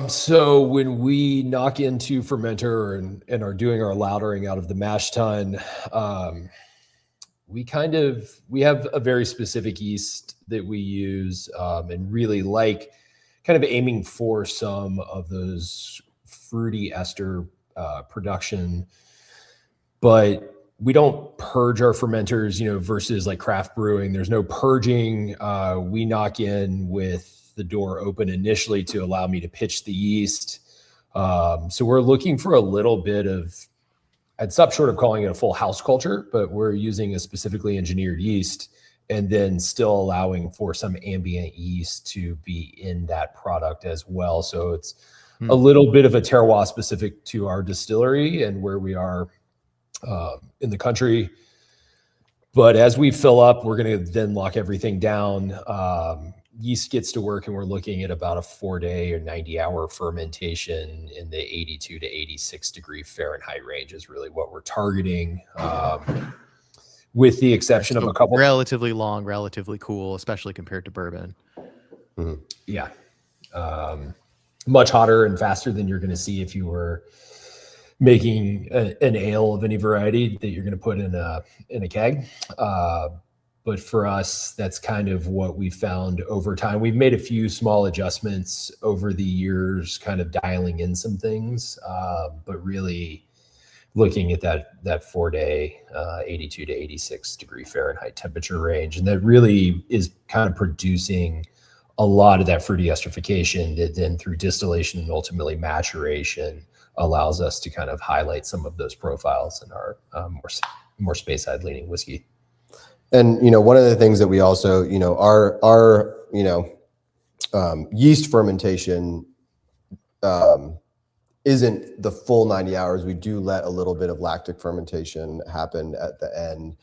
S3: So when we knock into fermenter and are doing our lautering out of the mash tun, we have a very specific yeast that we use, and really like kind of aiming for some of those fruity ester production, but we don't purge our fermenters, versus like craft brewing. There's no purging. We knock in with the door open initially to allow me to pitch the yeast. So we're looking for a little bit of, I'd stop short of calling it a full house culture, but we're using a specifically engineered yeast and then still allowing for some ambient yeast to be in that product as well. So it's a little bit of a terroir specific to our distillery and where we are in the country. But as we fill up, we're going to then lock everything down. Yeast gets to work, and we're looking at about a 4-day or 90-hour fermentation in the 82 to 86 degree Fahrenheit range is really what we're targeting, with the exception of a couple.
S1: Relatively long, relatively cool, especially compared to bourbon.
S3: Yeah. Much hotter and faster than you're going to see if you were making an ale of any variety that you're going to put in a keg. But for us, that's kind of what we found over time. We've made a few small adjustments over the years, kind of dialing in some things, but really looking at that 4-day, 82 to 86 degree Fahrenheit temperature range. And that really is kind of producing a lot of that fruity esterification that then through distillation and ultimately maturation allows us to kind of highlight some of those profiles in our more Speyside leaning whiskey.
S2: And, one of the things that we also, our yeast fermentation isn't the full 90 hours. We do let a little bit of lactic fermentation happen at the end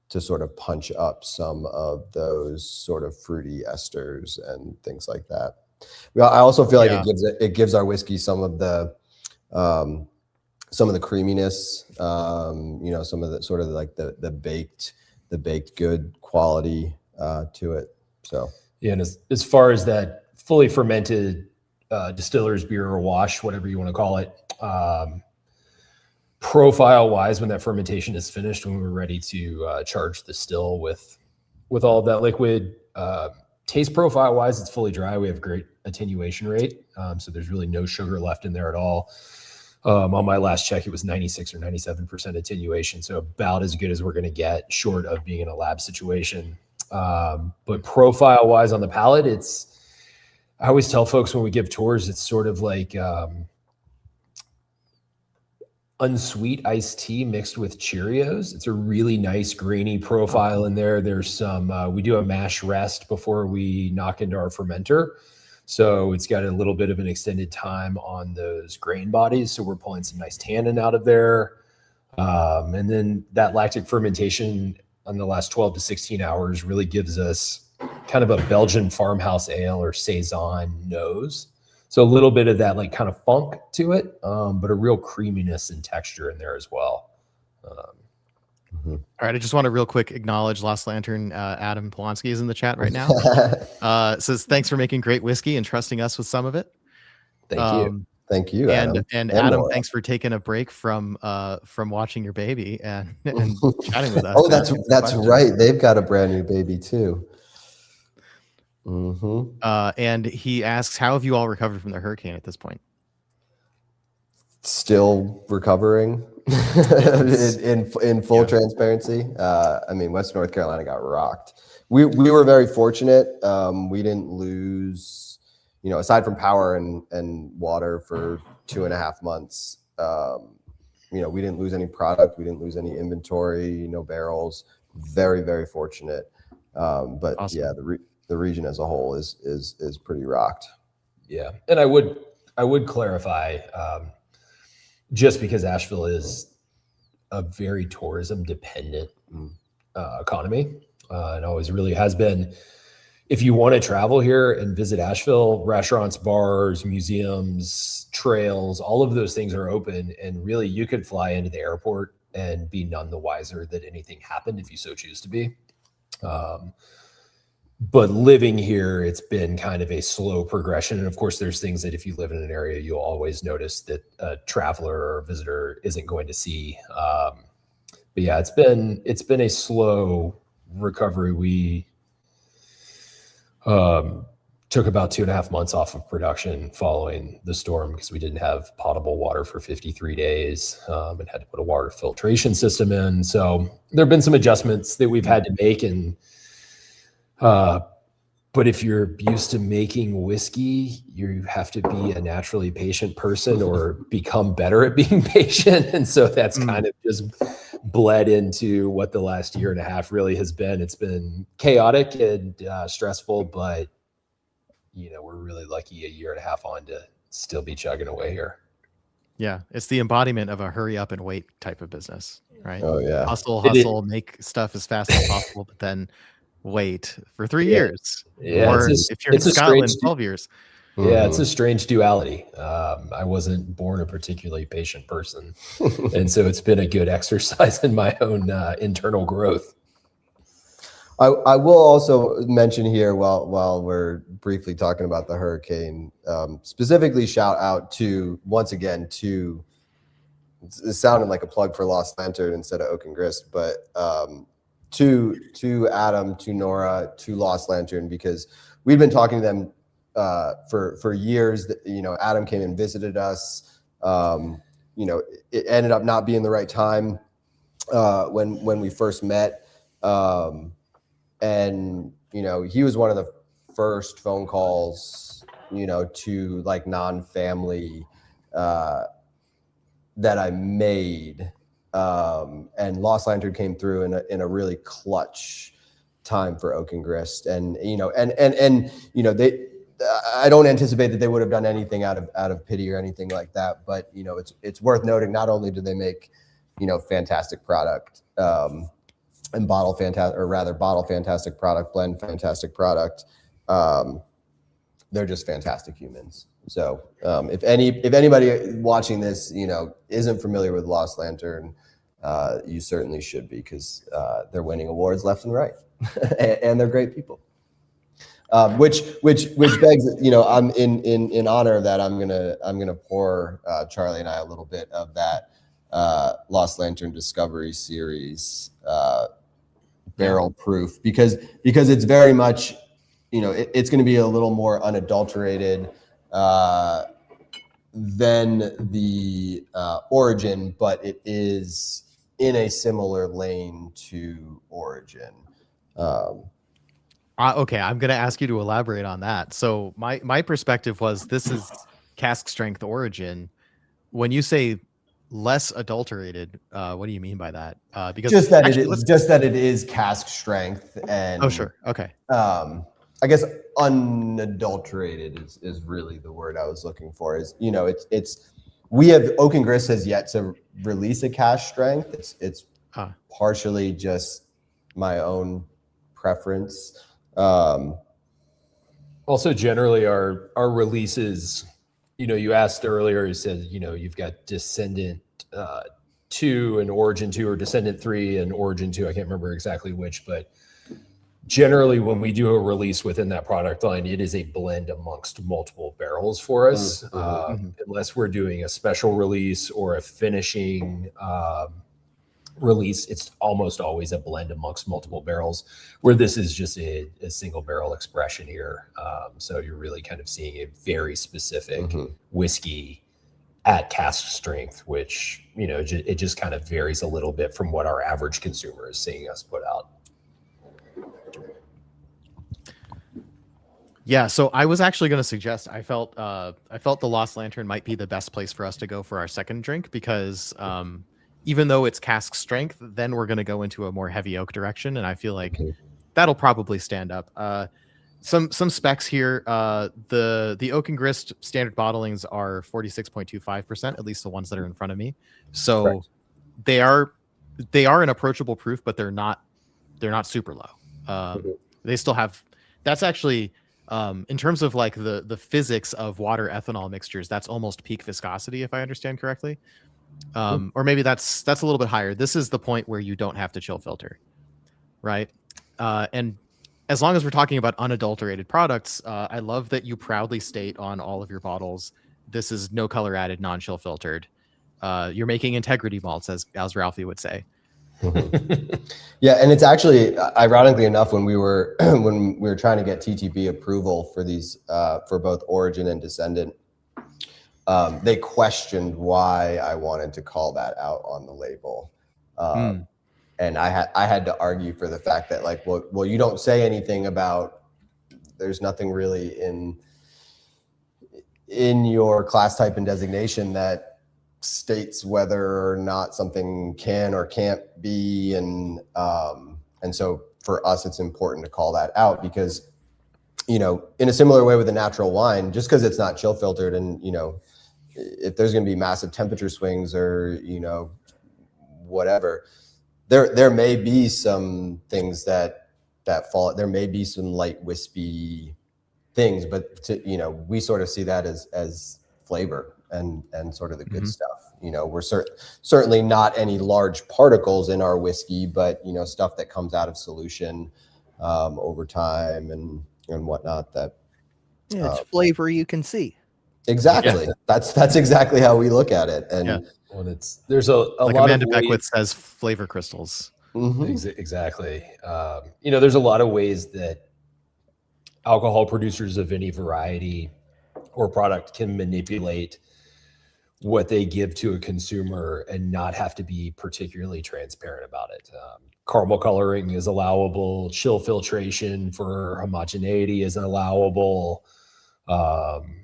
S2: to sort of punch up some of those sort of fruity esters and things like that. I also feel like it gives our whiskey some of the creaminess, some of the sort of like the baked good quality to it. So
S3: yeah, and as far as that fully fermented distiller's beer or wash, whatever you want to call it, profile wise, when that fermentation is finished, when we're ready to charge the still with all of that liquid, taste profile wise, it's fully dry. We have great attenuation rate, so there's really no sugar left in there at all. On my last check, it was 96 or 97% attenuation, so about as good as we're going to get, short of being in a lab situation. But profile wise on the palate, I always tell folks when we give tours, it's sort of like unsweet iced tea mixed with Cheerios. It's a really nice grainy profile in there. There's some, we do a mash rest before we knock into our fermenter. So it's got a little bit of an extended time on those grain bodies. So we're pulling some nice tannin out of there. And then that lactic fermentation on the last 12 to 16 hours really gives us kind of a Belgian farmhouse ale or Saison nose. So a little bit of that like kind of funk to it, but a real creaminess and texture in there as well.
S1: All right, I just want to real quick acknowledge Lost Lantern. Adam Polonsky is in the chat right now. Says thanks for making great whiskey and trusting us with some of it.
S2: Thank you, Adam.
S1: And Adam, thanks for taking a break from watching your baby and chatting with us.
S2: Oh, that's right. They've got a brand new baby too.
S1: And he asks, how have you all recovered from the hurricane at this point?
S2: Still recovering. in full transparency, I mean, Western North Carolina got rocked. We were very fortunate. We didn't lose, aside from power and water for 2.5 months. We didn't lose any product. We didn't lose any inventory. No barrels. Very, very fortunate. But awesome. Yeah, the region as a whole is pretty rocked.
S3: Yeah, and I would clarify, just because Asheville is a very tourism dependent economy, and always really has been. If you want to travel here and visit Asheville, restaurants, bars, museums, trails, all of those things are open, and really you could fly into the airport and be none the wiser that anything happened if you so choose to be. But living here, it's been kind of a slow progression. And of course, there's things that if you live in an area, you'll always notice that a traveler or a visitor isn't going to see. But yeah, it's been a slow recovery. We took about 2.5 months off of production following the storm because we didn't have potable water for 53 days and had to put a water filtration system in. So there have been some adjustments that we've had to make, and but if you're used to making whiskey, you have to be a naturally patient person or become better at being patient. And so that's kind of just bled into what the last 1.5 years really has been. It's been chaotic and stressful, but we're really lucky 1.5 years on to still be chugging away here.
S1: Yeah, it's the embodiment of a hurry up and wait type of business, right?
S2: Oh yeah,
S1: hustle, make stuff as fast as possible, but then wait for 3 years.
S3: Yeah,
S1: or if you're in Scotland, 12 years.
S3: Yeah, it's a strange duality. I wasn't born a particularly patient person, and so it's been a good exercise in my own internal growth.
S2: I will also mention here, while we're briefly talking about the hurricane, specifically shout out to, once again, to, it sounded like a plug for Lost Lantern instead of Oak and Grist, but to Adam, to Nora, to Lost Lantern, because we've been talking to them for years. That, Adam came and visited us. It ended up not being the right time when we first met. And he was one of the first phone calls, to like non-family that I made. And Lost Lantern came through in a really clutch time for Oak and Grist. And I don't anticipate that they would have done anything out of pity or anything like that. But it's worth noting, not only do they make fantastic product, and bottle fantastic product, blend fantastic product, they're just fantastic humans. So if anybody watching this isn't familiar with Lost Lantern, you certainly should be, because they're winning awards left and right, and they're great people. Which begs, I'm in honor of that, I'm gonna pour Charlie and I a little bit of that Lost Lantern Discovery Series barrel proof, because it's very much, it's going to be a little more unadulterated than the Origin, but it is in a similar lane to Origin.
S1: Okay, I'm going to ask you to elaborate on that. So my perspective was, this is cask strength Origin. When you say less adulterated, what do you mean by that? Because
S2: just that it is cask strength, and
S1: oh sure, okay.
S2: I guess unadulterated is really the word I was looking for. Is we have, Oak and Grist has yet to release a cask strength. It's partially just my own preference.
S3: Also, generally our releases, you asked earlier, you said, you've got Descendant 2 and Origin 2, or Descendant 3 and Origin 2. I can't remember exactly which, but generally when we do a release within that product line, it is a blend amongst multiple barrels for us, unless we're doing a special release or a finishing release. It's almost always a blend amongst multiple barrels, where this is just a single barrel expression here. So you're really kind of seeing a very specific whiskey at cask strength, which, it just kind of varies a little bit from what our average consumer is seeing us put out.
S1: Yeah, so I was actually going to suggest, I felt the Lost Lantern might be the best place for us to go for our second drink, because even though it's cask strength, then we're going to go into a more heavy oak direction, and I feel like that'll probably stand up. Some specs here. The Oak and Grist standard bottlings are 46.25%, at least the ones that are in front of me. So
S3: Correct.
S1: they are an approachable proof, but they're not super low. They still have, that's actually in terms of like the physics of water ethanol mixtures, that's almost peak viscosity, if I understand correctly. Or maybe that's a little bit higher. This is the point where you don't have to chill filter, right? And as long as we're talking about unadulterated products, I love that you proudly state on all of your bottles, this is no color added, non-chill filtered. You're making integrity malts, as Ralphie would say.
S2: Yeah, and it's actually, ironically enough, when we were trying to get TTB approval for these for both Origin and Descendant, they questioned why I wanted to call that out on the label. And I had to argue for the fact that, like, well, you don't say anything about, there's nothing really in your class type and designation that states whether or not something can or can't be, and so for us it's important to call that out, because in a similar way with a natural wine, just because it's not chill filtered, and if there's going to be massive temperature swings or whatever, there may be some things that fall. There may be some light wispy things, but we sort of see that as flavor and sort of the good stuff. We're certainly not any large particles in our whiskey, but stuff that comes out of solution over time and whatnot. That
S4: it's flavor you can see.
S2: Exactly. Yeah. That's exactly how we look at it. And
S3: well, there's a
S1: like
S3: lot
S1: Amanda
S3: of
S1: Beckwith says, flavor crystals.
S3: Exactly. There's a lot of ways that alcohol producers of any variety or product can manipulate what they give to a consumer and not have to be particularly transparent about it. Caramel coloring is allowable. Chill filtration for homogeneity is allowable. And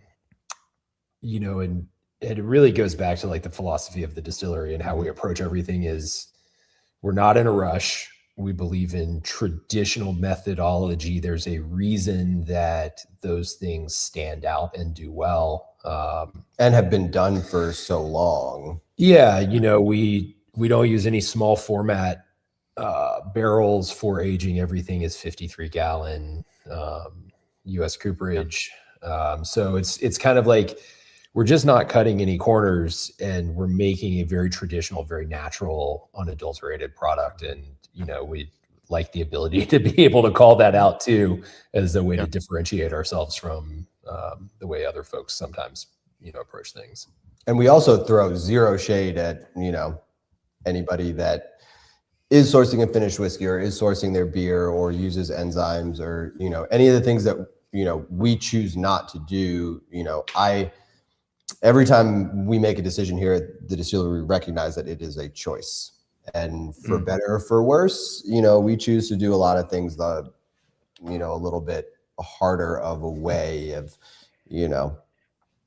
S3: it really goes back to like the philosophy of the distillery and how we approach everything is we're not in a rush. We believe in traditional methodology. There's a reason that those things stand out and do well.
S2: And have been done for so long.
S3: Yeah. We don't use any small format barrels for aging. Everything is 53 gallon US cooperage. So it's kind of like, we're just not cutting any corners, and we're making a very traditional, very natural, unadulterated product. And, we like the ability to be able to call that out too, as a way to differentiate ourselves from the way other folks sometimes, approach things.
S2: And we also throw zero shade at, anybody that is sourcing a finished whiskey or is sourcing their beer or uses enzymes or, any of the things that, we choose not to do. Every time we make a decision here at the distillery, we recognize that it is a choice, and for better or for worse, we choose to do a lot of things a little bit harder of a way of,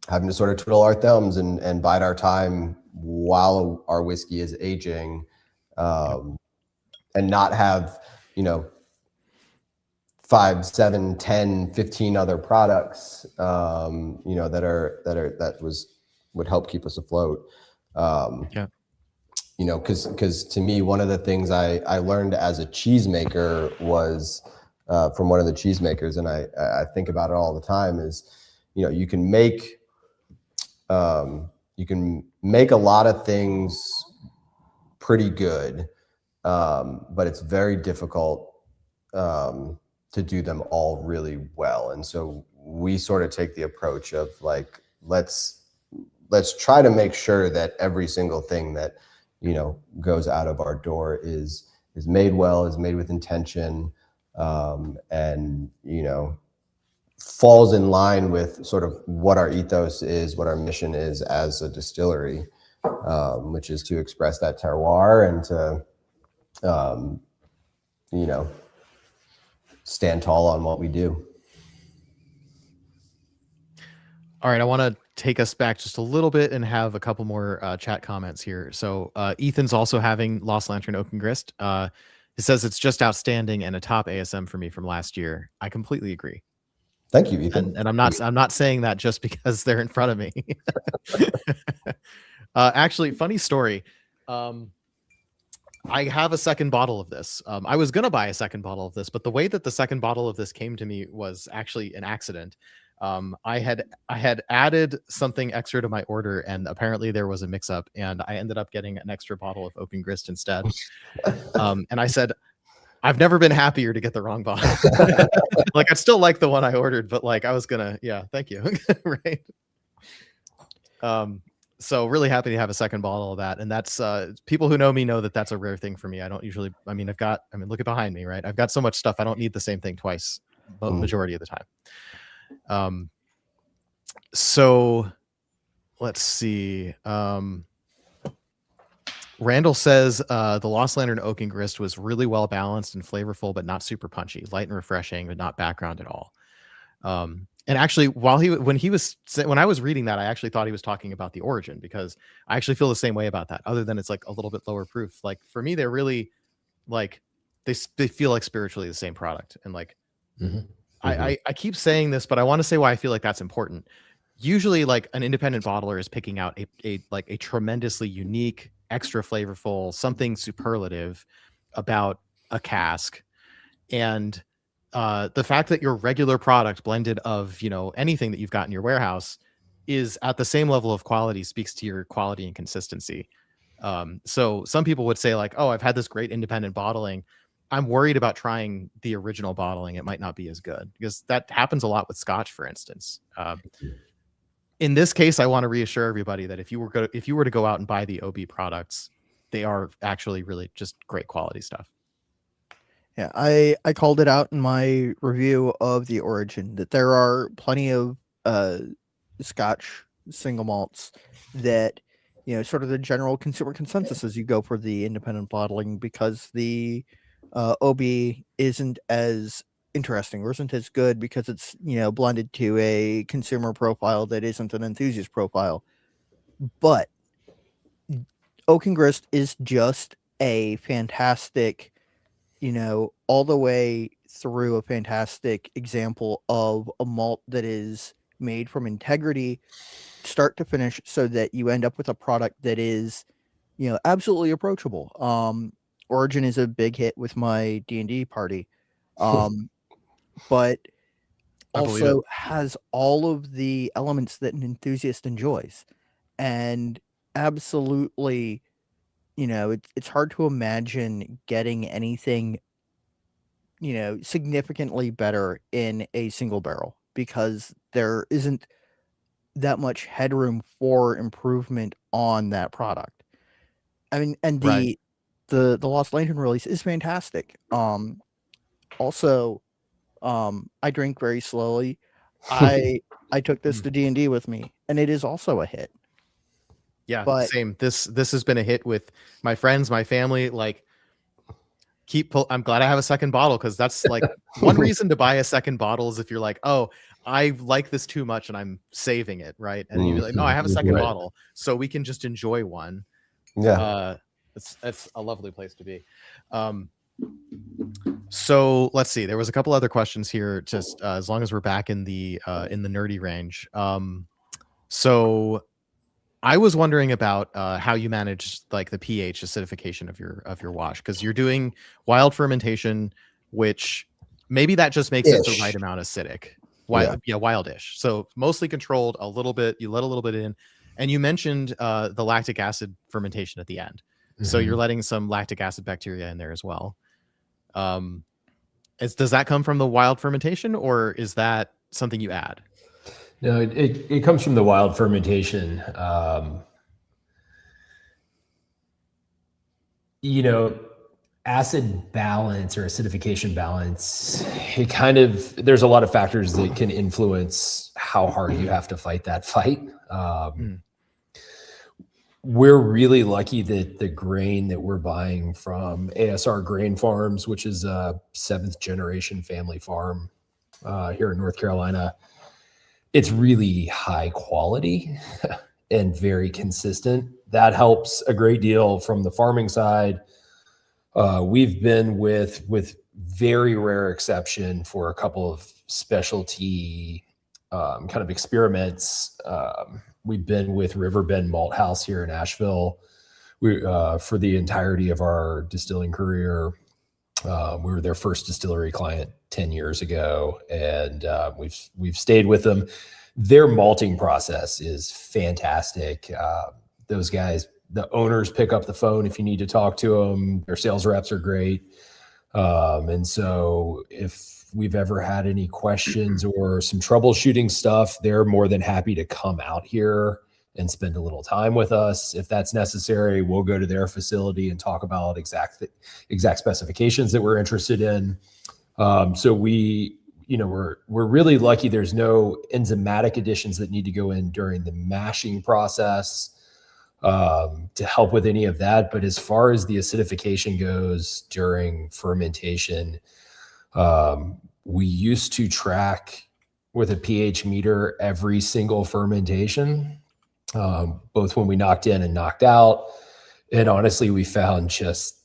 S2: having to sort of twiddle our thumbs and bide our time while our whiskey is aging, and not have, 5, 7, 10, 15 other products, that would help keep us afloat. Because to me, one of the things I learned as a cheesemaker was from one of the cheesemakers, and I think about it all the time, is, you can make a lot of things pretty good, but it's very difficult to do them all really well. And so we sort of take the approach of like, let's try to make sure that every single thing that, goes out of our door is made well, is made with intention, and, falls in line with sort of what our ethos is, what our mission is as a distillery, which is to express that terroir and to, you know, stand tall on what we do.
S1: All right, I want to take us back just a little bit and have a couple more chat comments here. So Ethan's also having Lost Lantern Oak and Grist. It says it's just outstanding and a top ASM for me from last year. I completely agree.
S2: Thank you, Ethan.
S1: And I'm not saying that just because they're in front of me. Actually, funny story. I have a second bottle of this. I was gonna buy a second bottle of this, but the way that the second bottle of this came to me was actually an accident. I had added something extra to my order, and apparently there was a mix-up, and I ended up getting an extra bottle of Oak and Grist instead. And I said, I've never been happier to get the wrong bottle. Like, I still like the one I ordered, but like I was gonna, yeah, thank you. Right. So really happy to have a second bottle of that. And that's people who know me know that that's a rare thing for me. I don't usually, I mean, look at behind me, right? I've got so much stuff. I don't need the same thing twice, majority of the time. So let's see. Randall says the Lost Lantern Oak and Grist was really well balanced and flavorful, but not super punchy, light and refreshing, but not background at all. And actually, when I was reading that, I actually thought he was talking about the origin, because I actually feel the same way about that. Other than it's like a little bit lower proof. Like for me, they're really like they feel like spiritually the same product. And like I keep saying this, but I want to say why I feel like that's important. Usually, like an independent bottler is picking out a tremendously unique, extra flavorful, something superlative about a cask, and the fact that your regular product blended of, you know, anything that you've got in your warehouse is at the same level of quality speaks to your quality and consistency. So some people would say like, oh, I've had this great independent bottling. I'm worried about trying the original bottling. It might not be as good, because that happens a lot with Scotch, for instance. In this case, I want to reassure everybody that if you were to go out and buy the OB products, they are actually really just great quality stuff.
S4: Yeah, I called it out in my review of the origin that there are plenty of Scotch single malts that, you know, sort of the general consumer consensus is you go for the independent bottling because the OB isn't as interesting or isn't as good because it's, you know, blended to a consumer profile that isn't an enthusiast profile. But Oak and Grist is just a fantastic, you know, all the way through a fantastic example of a malt that is made from integrity start to finish, so that you end up with a product that is, you know, absolutely approachable. Origin is a big hit with my D&D party. But also has all of the elements that an enthusiast enjoys. And absolutely, you know, it's hard to imagine getting anything, you know, significantly better in a single barrel, because there isn't that much headroom for improvement on that product. I mean, and the Lost Lantern release is fantastic. Also, I drink very slowly. I took this to D&D with me, and it is also a hit.
S1: Yeah, but same. This has been a hit with my friends, my family. Like, I'm glad I have a second bottle, because that's like one reason to buy a second bottle is if you're like, oh, I like this too much and I'm saving it, right? And you're like, no, I have a second bottle, so we can just enjoy one. Yeah, it's a lovely place to be. So let's see. There was a couple other questions here, just as long as we're back in the nerdy range. So I was wondering about how you manage like the pH acidification of your wash, because you're doing wild fermentation, which maybe that just makes it the right amount acidic. Wildish. So mostly controlled, a little bit, you let a little bit in, and you mentioned the lactic acid fermentation at the end. So you're letting some lactic acid bacteria in there as well. Does that come from the wild fermentation, or is that something you add?
S3: No, it comes from the wild fermentation. You know, acid balance or acidification balance, there's a lot of factors that can influence how hard you have to fight that fight. We're really lucky that the grain that we're buying from ASR Grain Farms, which is a 7th generation family farm here in North Carolina, it's really high quality and very consistent. That helps a great deal from the farming side. We've been with very rare exception for a couple of specialty kind of experiments. We've been with Riverbend Malt House here in Asheville. We for the entirety of our distilling career. We were their first distillery client 10 years ago, and we've stayed with them. Their malting process is fantastic. Those guys, the owners pick up the phone if you need to talk to them. Their sales reps are great. And so if we've ever had any questions or some troubleshooting stuff, they're more than happy to come out here and spend a little time with us. If that's necessary, we'll go to their facility and talk about exact specifications that we're interested in. So we're really lucky. There's no enzymatic additions that need to go in during the mashing process to help with any of that. But as far as the acidification goes during fermentation, we used to track with a pH meter every single fermentation, both when we knocked in and knocked out. And honestly, we found just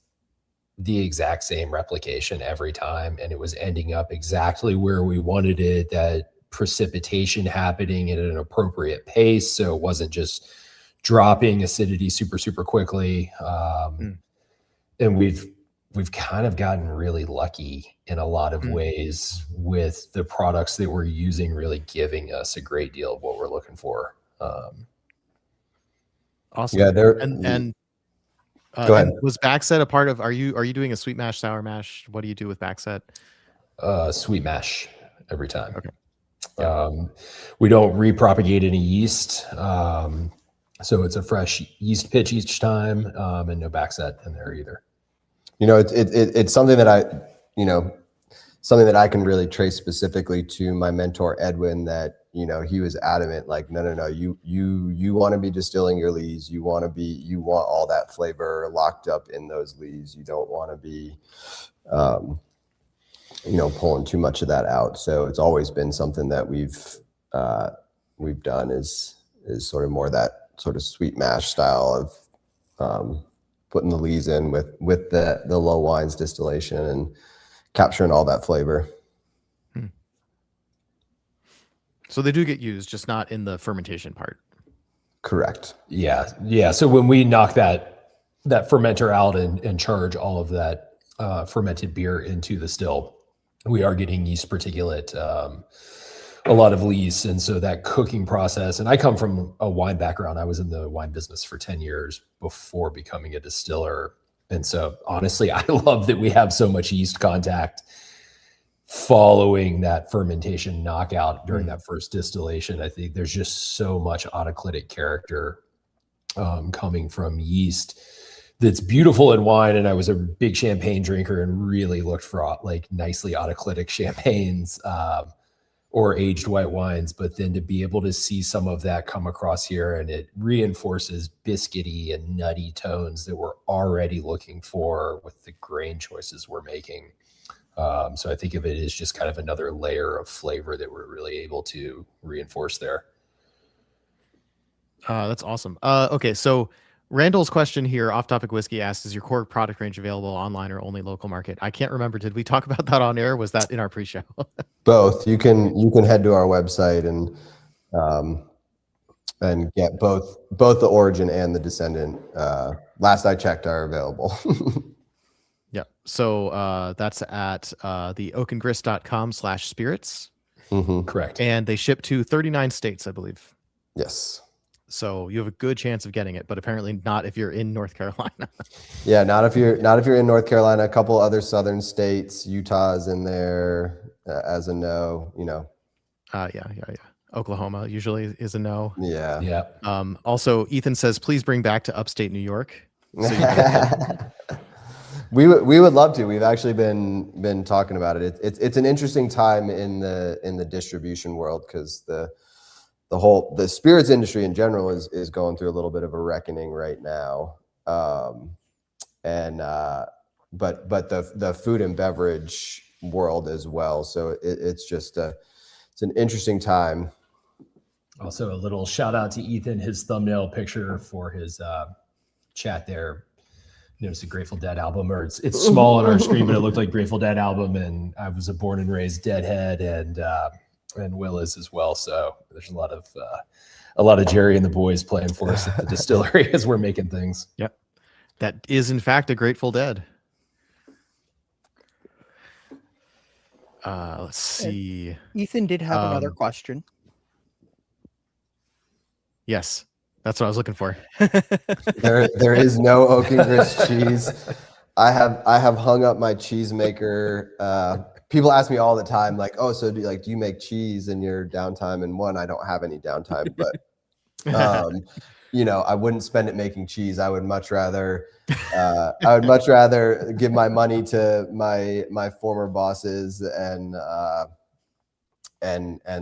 S3: the exact same replication every time. And it was ending up exactly where we wanted it, that precipitation happening at an appropriate pace. So it wasn't just dropping acidity super, super quickly. And we've kind of gotten really lucky in a lot of ways with the products that we're using, really giving us a great deal of what we're looking for.
S1: Awesome.
S2: Yeah,
S1: go ahead.
S2: And
S1: Was Backset a part of? Are you doing a sweet mash, sour mash? What do you do with Backset?
S3: Sweet mash every time.
S1: Okay. Yeah.
S3: We don't repropagate any yeast. So it's a fresh yeast pitch each time, and no Backset in there either.
S2: It's something that something that I can really trace specifically to my mentor, Edwin, that, he was adamant, like, no, you want to be distilling your lees. You want all that flavor locked up in those lees. You don't want to be, pulling too much of that out. So it's always been something that we've done is sort of more that sort of sweet mash style of, putting the lees in with the low wines distillation and capturing all that flavor.
S1: So they do get used, just not in the fermentation part.
S2: Correct.
S3: Yeah. So when we knock that fermenter out and charge all of that fermented beer into the still, we are getting yeast particulate, a lot of lees. And so that cooking process, and I come from a wine background. I was in the wine business for 10 years before becoming a distiller. And so honestly, I love that we have so much yeast contact following that fermentation knockout during that first distillation. I think there's just so much autoclitic character coming from yeast that's beautiful in wine. And I was a big champagne drinker and really looked for like nicely autoclitic champagnes or aged white wines. But then to be able to see some of that come across here, and it reinforces biscuity and nutty tones that we're already looking for with the grain choices we're making. So I think of it as just kind of another layer of flavor that we're really able to reinforce there.
S1: That's awesome. Okay, so Randall's question here, Off Topic Whiskey, asks, is your core product range available online or only local market? I can't remember. Did we talk about that on air? Was that in our pre-show?
S2: Both. You can head to our website and get both the origin and the descendant. Last I checked, are available.
S1: Yeah. So that's at the oakandgrist.com/spirits.
S3: Correct.
S1: And they ship to 39 states, I believe.
S2: Yes.
S1: So you have a good chance of getting it, but apparently not if you're in North Carolina.
S2: Yeah, not if you're in North Carolina. A couple other southern states, Utah's in there as a no.
S1: Yeah. Oklahoma usually is a no.
S2: Yeah.
S1: Also, Ethan says, please bring back to upstate New York. So
S2: We would love to. We've actually been talking about it. It's an interesting time in the distribution world because the spirits industry in general is going through a little bit of a reckoning right now. But the food and beverage world as well. So it's just it's an interesting time.
S3: Also, a little shout out to Ethan. His thumbnail picture for his chat there. Notice a Grateful Dead album, or it's small on our screen, but it looked like Grateful Dead album. And I was a born and raised Deadhead, and Will is as well. So there's a lot of Jerry and the boys playing for us at the distillery as we're making things.
S1: Yep, that is in fact a Grateful Dead. Let's see.
S4: Ethan did have another question.
S1: Yes, that's what I was looking for.
S2: There is no Oak Grist cheese. I have hung up my cheese maker. People ask me all the time, like, "Oh, so do you make cheese in your downtime?" And one, I don't have any downtime, but I wouldn't spend it making cheese. I would much rather give my money to my former bosses and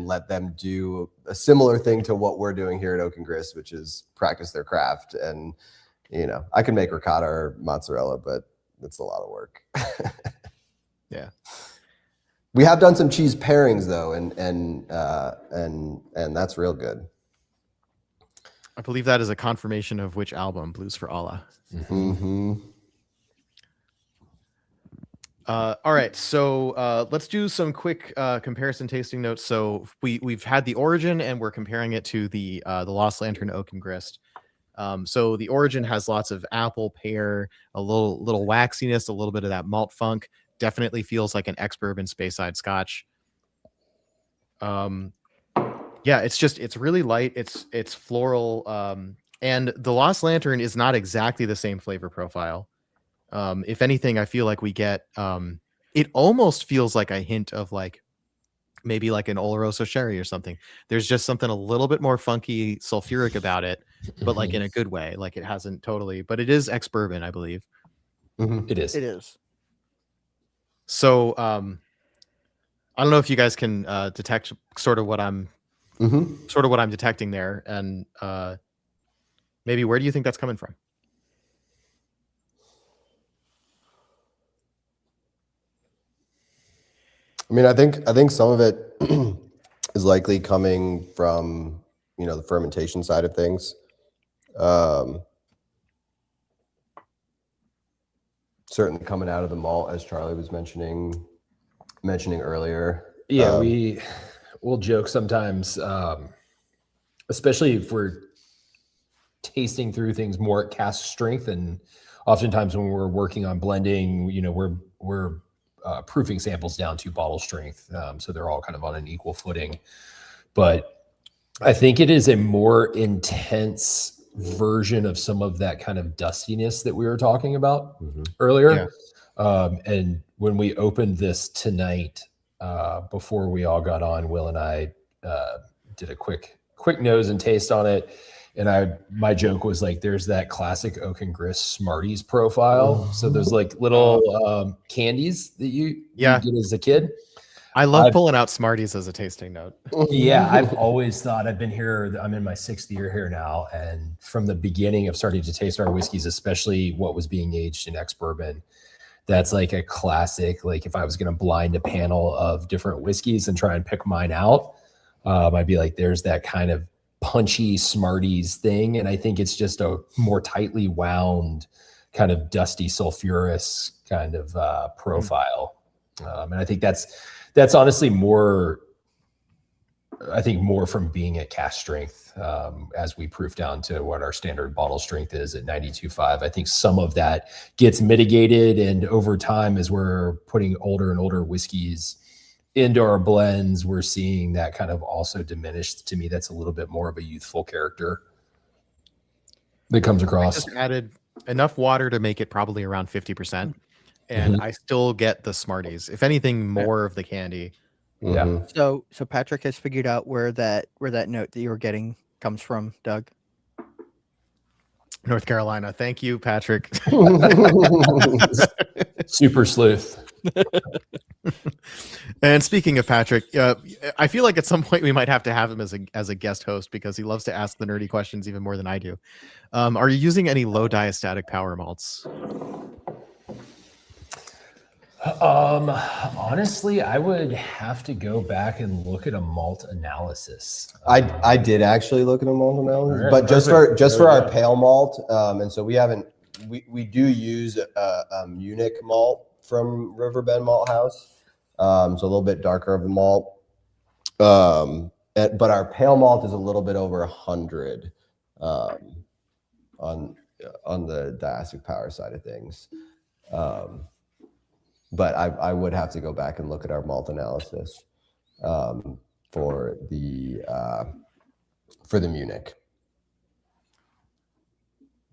S2: let them do a similar thing to what we're doing here at Oak Grist, which is practice their craft. And I can make ricotta or mozzarella, but it's a lot of work.
S1: Yeah.
S2: We have done some cheese pairings though, and that's real good.
S1: I believe that is a confirmation of which album, Blues for Allah.
S2: Mm-hmm.
S1: All right, so let's do some quick comparison tasting notes. So we've had the Origin, and we're comparing it to the Lost Lantern Oak Grist. So the Origin has lots of apple, pear, a little waxiness, a little bit of that malt funk. Definitely feels like an ex-bourbon Speyside Scotch. Yeah, it's really light. It's floral. And the Lost Lantern is not exactly the same flavor profile. If anything, I feel like we get it almost feels like a hint of maybe like an Oloroso sherry or something. There's just something a little bit more funky, sulfuric about it, but like in a good way. Like it hasn't totally, but it is ex-bourbon, I believe.
S2: Mm-hmm.
S3: It is.
S4: It is.
S1: So I don't know if you guys can detect sort of what I'm detecting there, and maybe where do you think that's coming from?
S2: I mean, I think some of it is likely coming from the fermentation side of things. Certainly coming out of the malt, as Charlie was mentioning earlier.
S3: Yeah, we'll joke sometimes, especially if we're tasting through things more at cask strength, and oftentimes when we're working on blending, we're proofing samples down to bottle strength, so they're all kind of on an equal footing. But I think it is a more intense version of some of that kind of dustiness that we were talking about earlier. Yeah. And when we opened this tonight, before we all got on, Will and I did a quick nose and taste on it. And my joke was like, there's that classic Oak Grist Smarties profile. So there's like little candies that you get as a kid.
S1: I love pulling out Smarties as a tasting note.
S3: Yeah, I've always thought, I'm in my 6th year here now. And from the beginning of starting to taste our whiskeys, especially what was being aged in ex-bourbon, that's like a classic. Like if I was going to blind a panel of different whiskeys and try and pick mine out, I'd be like, there's that kind of punchy Smarties thing. And I think it's just a more tightly wound kind of dusty sulfurous kind of profile. And I think that's honestly more from being at cask strength, as we proof down to what our standard bottle strength is at 92.5. I think some of that gets mitigated, and over time, as we're putting older and older whiskeys into our blends, we're seeing that kind of also diminish. To me, that's a little bit more of a youthful character that comes across.
S1: I just added enough water to make it probably around 50%. And I still get the Smarties. If anything, more of the candy.
S3: Yeah.
S4: So Patrick has figured out where that note that you were getting comes from, Doug.
S1: North Carolina. Thank you, Patrick.
S3: Super sleuth.
S1: And speaking of Patrick, I feel like at some point we might have to have him as a guest host because he loves to ask the nerdy questions even more than I do. Are you using any low diastatic power malts?
S3: Honestly, I would have to go back and look at a malt analysis.
S2: I did actually look at a malt analysis,
S3: Right,
S2: but just
S3: perfect.
S2: for our pale malt, and so we do use a Munich malt from Riverbend Malt House, so a little bit darker of a malt, but our pale malt is a little bit over 100 on the diastatic power side of things. But I would have to go back and look at our malt analysis for the Munich.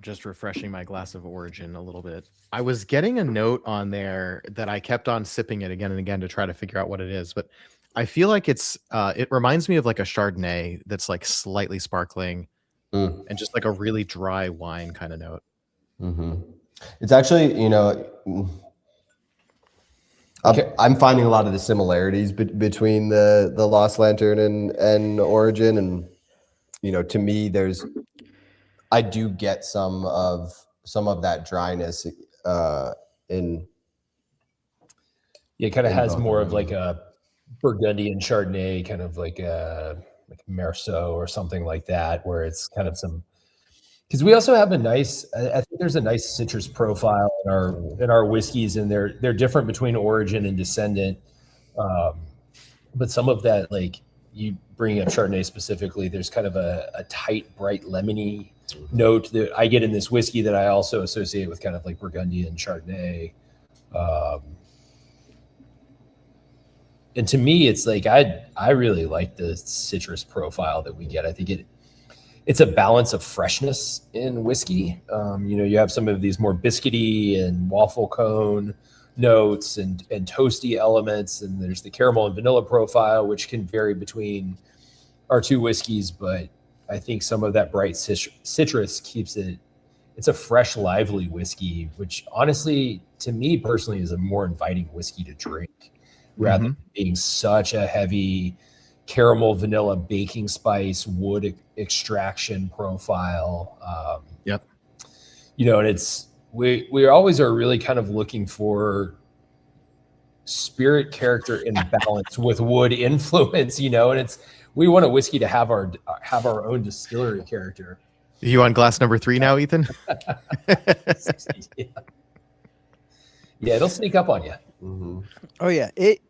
S1: Just refreshing my glass of Origin a little bit. I was getting a note on there that I kept on sipping it again and again to try to figure out what it is, but I feel like it reminds me of like a Chardonnay that's like slightly sparkling and just like a really dry wine kind of note.
S2: Mm-hmm. It's actually, I'm finding a lot of the similarities between the Lost Lantern and Origin, and to me, I do get some of that dryness in.
S3: Yeah, it kind of has more of like a Burgundian Chardonnay, kind of like a Merceau or something like that, where it's kind of some. Because we also have I think there's a nice citrus profile in our whiskeys, and they're different between Origin and Descendant. But some of that, like you bring up Chardonnay specifically, there's kind of a tight, bright, lemony note that I get in this whiskey that I also associate with kind of like Burgundian Chardonnay. And to me, it's like I really like the citrus profile that we get. I think it's a balance of freshness in whiskey. You have some of these more biscuity and waffle cone notes and toasty elements, and there's the caramel and vanilla profile, which can vary between our two whiskeys. But I think some of that bright citrus keeps it's a fresh, lively whiskey, which honestly, to me personally, is a more inviting whiskey to drink rather than being such a heavy caramel, vanilla, baking spice, wood extraction profile.
S1: Yep.
S3: And we always are really kind of looking for spirit, character, and balance with wood influence. And we want a whiskey to have our own distillery character.
S1: Are you on glass number 3 now, Ethan?
S3: 60, yeah. Yeah, it'll sneak up on you.
S2: Mm-hmm.
S4: Oh yeah, it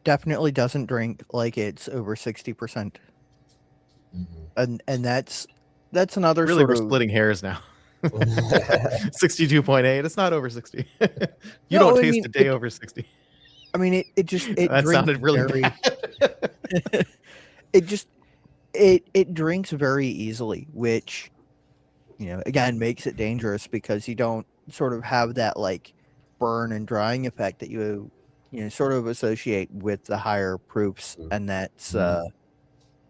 S4: definitely doesn't drink like it's over 60%. And that's another
S1: Really,
S4: sort
S1: we're
S4: of
S1: splitting hairs now. 62.8. It's not over 60. You
S4: No,
S1: don't
S4: I
S1: taste
S4: mean,
S1: a day over 60.
S4: I mean, it
S1: That
S4: drinks
S1: sounded really
S4: very,
S1: bad.
S4: it drinks very easily, which again makes it dangerous because you don't sort of have that like burn and drying effect that you sort of associate with the higher proofs, and that's and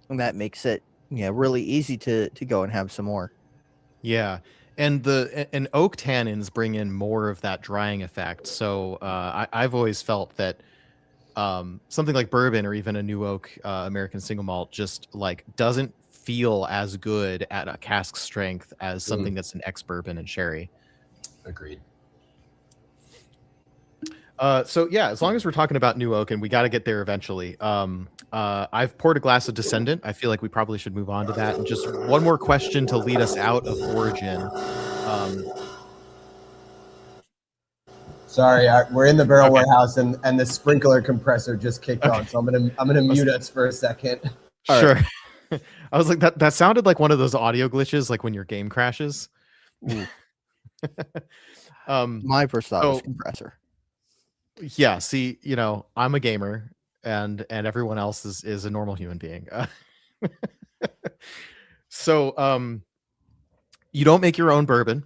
S4: that makes it really easy to go and have some more.
S1: Yeah. And oak tannins bring in more of that drying effect. So I've always felt that something like bourbon or even a new oak American single malt just like doesn't feel as good at a cask strength as something that's an ex-bourbon and sherry.
S3: Agreed.
S1: So yeah, as long as we're talking about new oak, and we got to get there eventually. I've poured a glass of Descendant. I feel like we probably should move on to that. And just one more question to lead us out of Origin.
S2: Sorry, we're in the barrel warehouse, and the sprinkler compressor just kicked on, so I'm gonna mute us for a second.
S1: Sure. I was like, that sounded like one of those audio glitches, like when your game crashes.
S4: My first thought was compressor.
S1: Yeah, see, I'm a gamer, and everyone else is a normal human being. So you don't make your own bourbon.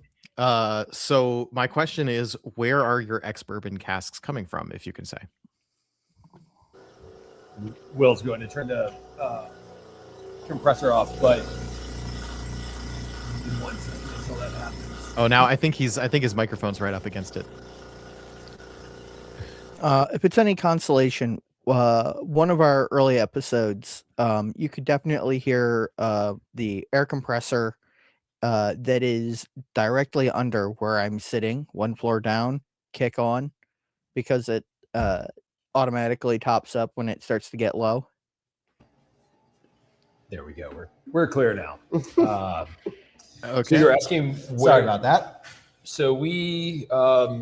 S1: So my question is, where are your ex-bourbon casks coming from, if you can say?
S3: Will's going to turn the compressor off, but in 1 second.
S4: until that happens.
S1: Oh, now I think his microphone's right up against it.
S4: If it's any consolation, one of our early episodes, you could definitely hear the air compressor that is directly under where I'm sitting, one floor down, kick on, because it automatically tops up when it starts to get low.
S3: There we go. We're clear now.
S1: Okay.
S3: So you're asking
S2: Sorry about that.
S3: So we buy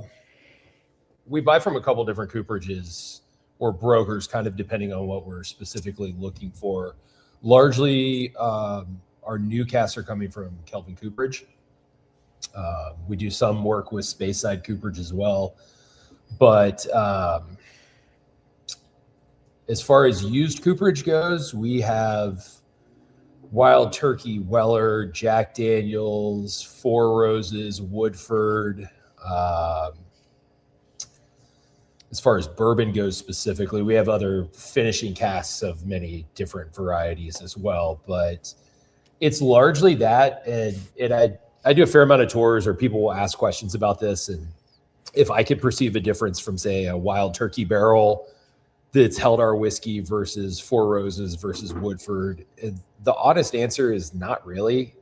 S3: from a couple different cooperages or brokers, kind of depending on what we're specifically looking for. Largely, our new casks are coming from Kelvin Cooperage. We do some work with Speyside Cooperage as well. But as far as used cooperage goes, we have Wild Turkey, Weller, Jack Daniels, Four Roses, Woodford. As far as bourbon goes specifically, we have other finishing casks of many different varieties as well. But it's largely that. And I do a fair amount of tours, or people will ask questions about this. And if I could perceive a difference from, say, a Wild Turkey barrel that's held our whiskey versus Four Roses versus Woodford, the honest answer is not really.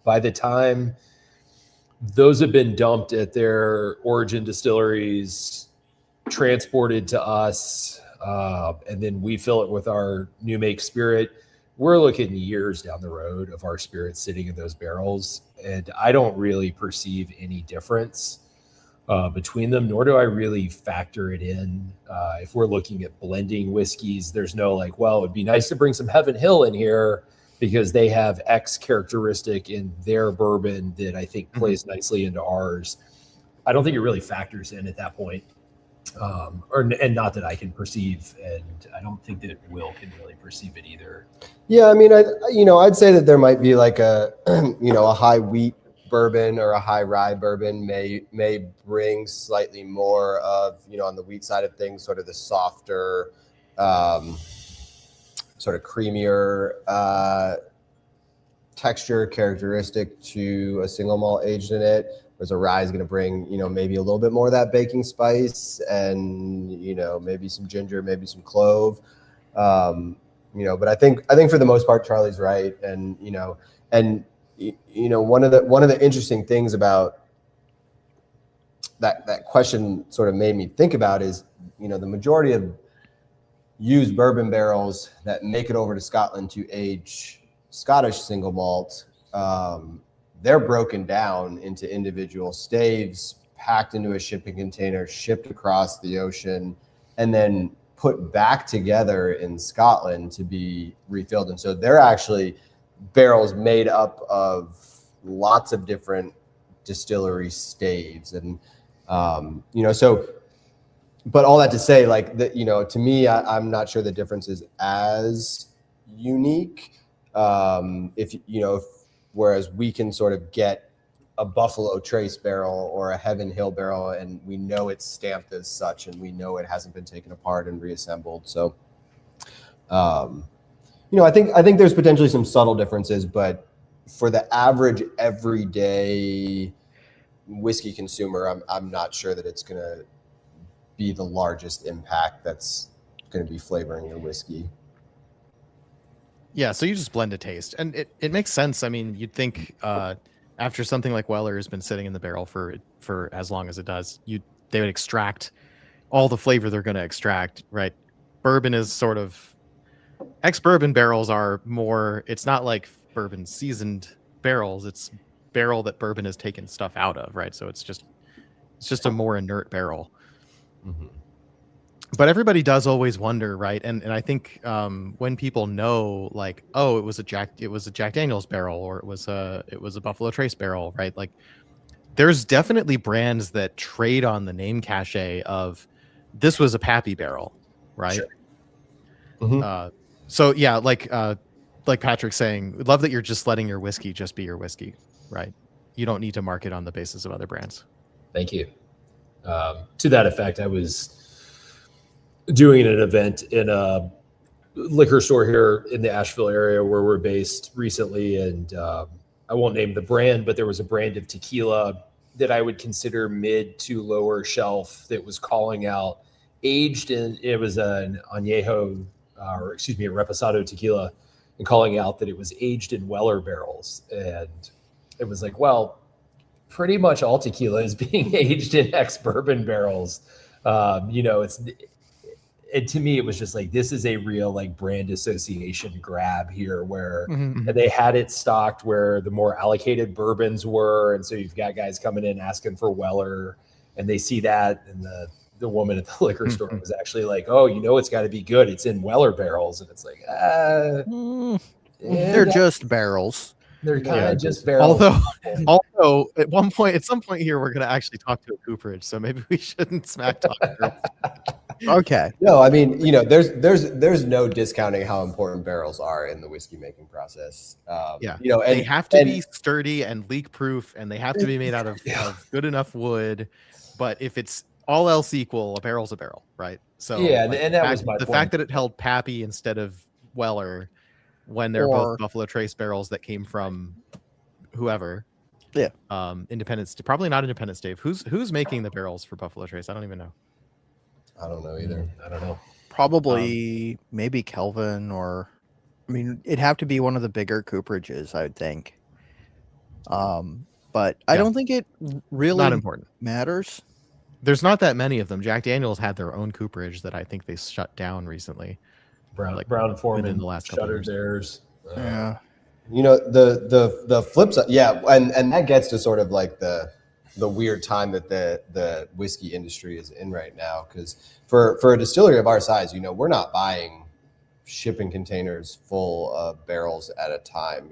S3: By the time those have been dumped at their origin distilleries, transported to us, and then we fill it with our new make spirit, we're looking years down the road of our spirit sitting in those barrels. And I don't really perceive any difference between them, nor do I really factor it in. If we're looking at blending whiskeys, there's no like, well, it would be nice to bring some Heaven Hill in here because they have X characteristic in their bourbon that I think plays nicely into ours. I don't think it really factors in at that point. And not that I can perceive, and I don't think that Will can really perceive it either.
S2: Yeah, I mean, I'd say that there might be like a, a high wheat bourbon or a high rye bourbon may bring slightly more of, on the wheat side of things, sort of the softer, sort of creamier texture characteristic to a single malt aged in it. Whereas a rye is going to bring, maybe a little bit more of that baking spice and, maybe some ginger, maybe some clove. But I think for the most part, Charlie's right. And, one of the interesting things about that question sort of made me think about is, the majority of used bourbon barrels that make it over to Scotland to age Scottish single malt, they're broken down into individual staves, packed into a shipping container, shipped across the ocean, and then put back together in Scotland to be refilled. And so they're actually barrels made up of lots of different distillery staves. And, but all that to say, like, to me, I'm not sure the difference is as unique. Whereas we can sort of get a Buffalo Trace barrel or a Heaven Hill barrel, and we know it's stamped as such, and we know it hasn't been taken apart and reassembled. So, I think there's potentially some subtle differences, but for the average everyday whiskey consumer, I'm not sure that it's going to be the largest impact that's going to be flavoring your whiskey.
S1: Yeah, so you just blend a taste, and it makes sense. I mean, you'd think after something like Weller has been sitting in the barrel for as long as it does, they would extract all the flavor they're going to extract, right? Bourbon is sort of ex-bourbon barrels are more. It's not like bourbon seasoned barrels. It's barrel that bourbon has taken stuff out of, right? So it's just a more inert barrel. Mm-hmm. But everybody does always wonder, right? And I think when people know, like, oh, it was a Jack Daniel's barrel, or it was a Buffalo Trace barrel, right? Like, there's definitely brands that trade on the name cachet of this was a Pappy barrel, right?
S3: Sure.
S1: Mm-hmm. So yeah, like Patrick's saying, love that you're just letting your whiskey just be your whiskey, right? You don't need to market on the basis of other brands.
S3: Thank you. To that effect, I was doing an event in a liquor store here in the Asheville area where we're based recently, and I I won't name the brand, but there was a brand of tequila that I would consider mid to lower shelf that was calling out aged in, it was an añejo, or excuse me, a reposado tequila, and calling out that it was aged in Weller barrels. And it was like, well, pretty much all tequila is being aged in ex-bourbon barrels. And to me, it was just like, this is a real like brand association grab here where
S1: Mhm.
S3: and they had it stocked where the more allocated bourbons were. And so you've got guys coming in asking for Weller, and they see that. And the woman at the liquor store was actually like, oh, it's got to be good. It's in Weller barrels. And it's like,
S4: They're just barrels.
S3: They're kind of just barrels.
S1: Although at some point here, we're going to actually talk to a cooperage. So maybe we shouldn't smack talk.
S4: Okay.
S2: No, I mean, there's no discounting how important barrels are in the whiskey making process.
S1: They have to be sturdy and leak proof, and they have to be made out of good enough wood. But if it's all else equal, a barrel's a barrel, right? So
S3: and that was my
S1: the
S3: point.
S1: fact that it held Pappy instead of Weller when they're both Buffalo Trace barrels that came from whoever.
S4: Yeah.
S1: Independence, probably not Independence Dave. Who's making the barrels for Buffalo Trace? I don't even know.
S2: I don't know either.
S3: I don't know.
S4: Probably maybe Kelvin, or it'd have to be one of the bigger cooperages, I would think. But I don't think it really
S1: not important
S4: matters.
S1: There's not that many of them. Jack Daniels had their own cooperage that I think they shut down recently.
S3: Brown Foreman
S1: in the last couple
S3: shuttered theirs.
S4: Yeah.
S2: The flip side, and that gets to sort of like the weird time that the whiskey industry is in right now, because for a distillery of our size, we're not buying shipping containers full of barrels at a time.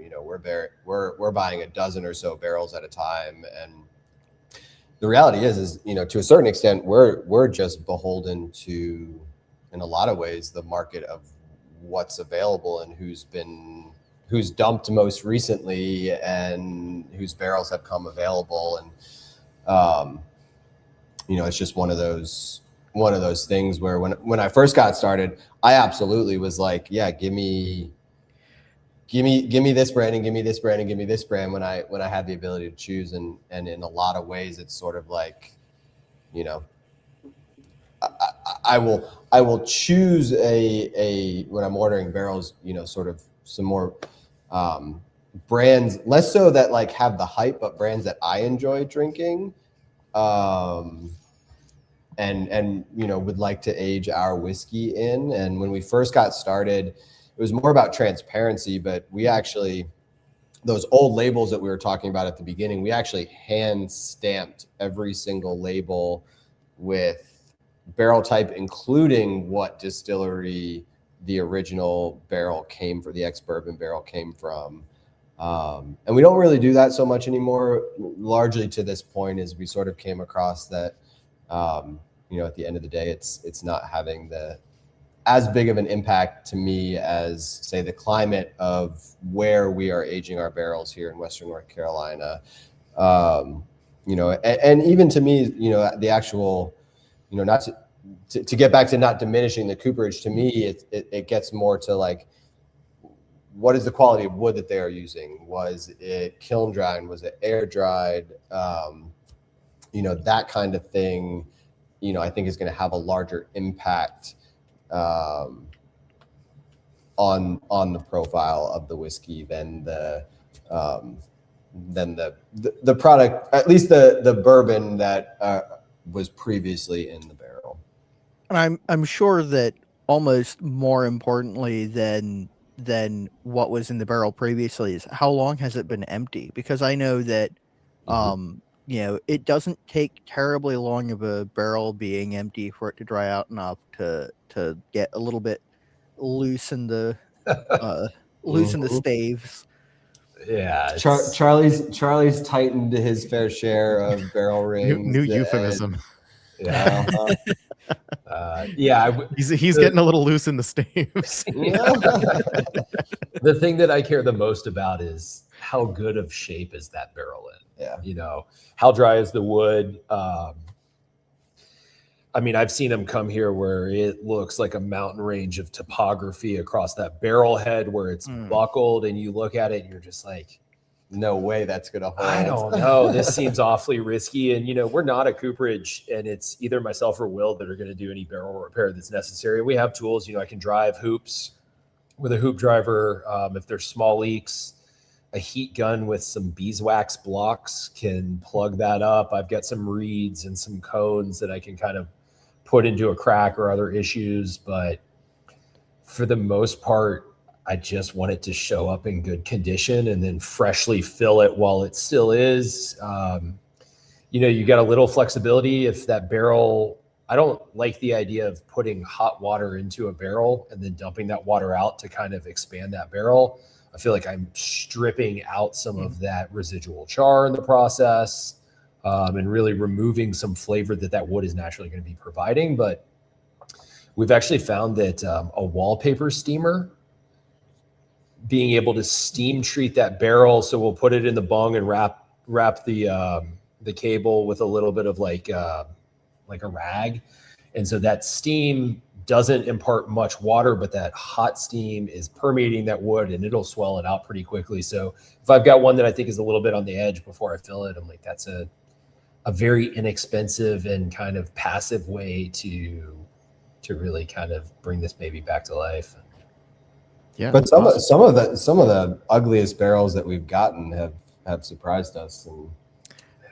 S2: We're buying a dozen or so barrels at a time, and the reality is to a certain extent we're just beholden to, in a lot of ways, the market of what's available and who's dumped most recently and whose barrels have come available. And it's just one of those things where when I first got started, I absolutely was like, yeah, give me this brand and give me this brand and give me this brand when I had the ability to choose. And in a lot of ways, it's sort of like, I will choose a when I'm ordering barrels, sort of some more brands, less so that like have the hype, but brands that I enjoy drinking, and would like to age our whiskey in. And when we first got started, it was more about transparency, but we actually, those old labels that we were talking about at the beginning, we actually hand stamped every single label with barrel type, including what distillery the original barrel came from, the ex-bourbon barrel came from. And we don't really do that so much anymore, largely to this point, as we sort of came across that, at the end of the day, it's not having as big of an impact to me as, say, the climate of where we are aging our barrels here in Western North Carolina. And even to me, the actual, not to get back to not diminishing the cooperage, to me, it gets more to like, what is the quality of wood that they are using? Was it kiln dried? Was it air dried? That kind of thing, I think is going to have a larger impact on the profile of the whiskey than the product, at least the bourbon that was previously in the barrel.
S4: And I'm sure that almost more importantly than what was in the barrel previously is how long has it been empty? Because I know that it doesn't take terribly long of a barrel being empty for it to dry out enough to get a little bit loose in the staves.
S3: Yeah,
S2: Charlie's tightened his fair share of barrel rings.
S1: New euphemism.
S3: Yeah.
S1: He's getting a little loose in the staves.
S3: The thing that I care the most about is how good of shape is that barrel in.
S2: Yeah.
S3: How dry is the wood? I've seen them come here where it looks like a mountain range of topography across that barrel head where it's buckled, and you look at it and you're just like,
S2: no way that's going to hold.
S3: I don't know. This seems awfully risky. And, we're not a cooperage, and it's either myself or Will that are going to do any barrel repair that's necessary. We have tools. I can drive hoops with a hoop driver. If there's small leaks, a heat gun with some beeswax blocks can plug that up. I've got some reeds and some cones that I can kind of put into a crack or other issues. But for the most part, I just want it to show up in good condition and then freshly fill it while it still is. You got a little flexibility if that barrel. I don't like the idea of putting hot water into a barrel and then dumping that water out to kind of expand that barrel. I feel like I'm stripping out some of that residual char in the process, and really removing some flavor that wood is naturally going to be providing. But we've actually found that a wallpaper steamer, being able to steam treat that barrel. So we'll put it in the bung and wrap the cable with a little bit of like a rag. And so that steam doesn't impart much water, but that hot steam is permeating that wood and it'll swell it out pretty quickly. So if I've got one that I think is a little bit on the edge before I fill it, I'm like, that's a very inexpensive and kind of passive way to really kind of bring this baby back to life.
S2: Yeah, but some of the ugliest barrels that we've gotten have surprised us. And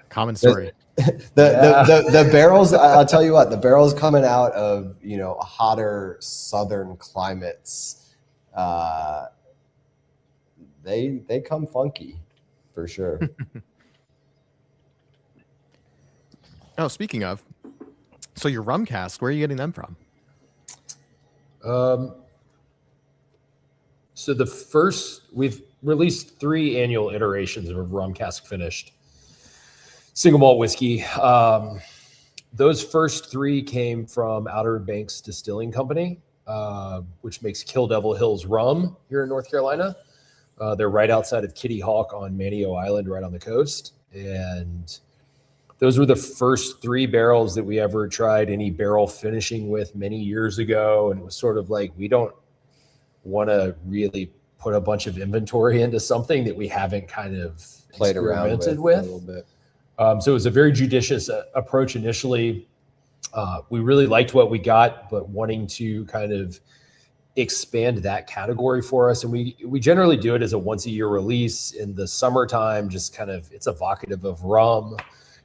S1: common story.
S2: The barrels, I'll tell you what, the barrels coming out of hotter southern climates, they come funky for sure.
S1: Oh, speaking of, so your rum cask, where are you getting them from?
S3: So we've released 3 annual iterations of Rum Cask finished single malt whiskey. Those first 3 came from Outer Banks Distilling Company, which makes Kill Devil Hills rum here in North Carolina. They're right outside of Kitty Hawk on Manio Island, right on the coast. And those were the first 3 barrels that we ever tried any barrel finishing with many years ago. And it was sort of like, we don't want to really put a bunch of inventory into something that we haven't kind of
S2: played around with a little bit.
S3: So it was a very judicious approach initially. We really liked what we got, but wanting to kind of expand that category for us. And we generally do it as a once a year release in the summertime, just kind of, it's evocative of rum.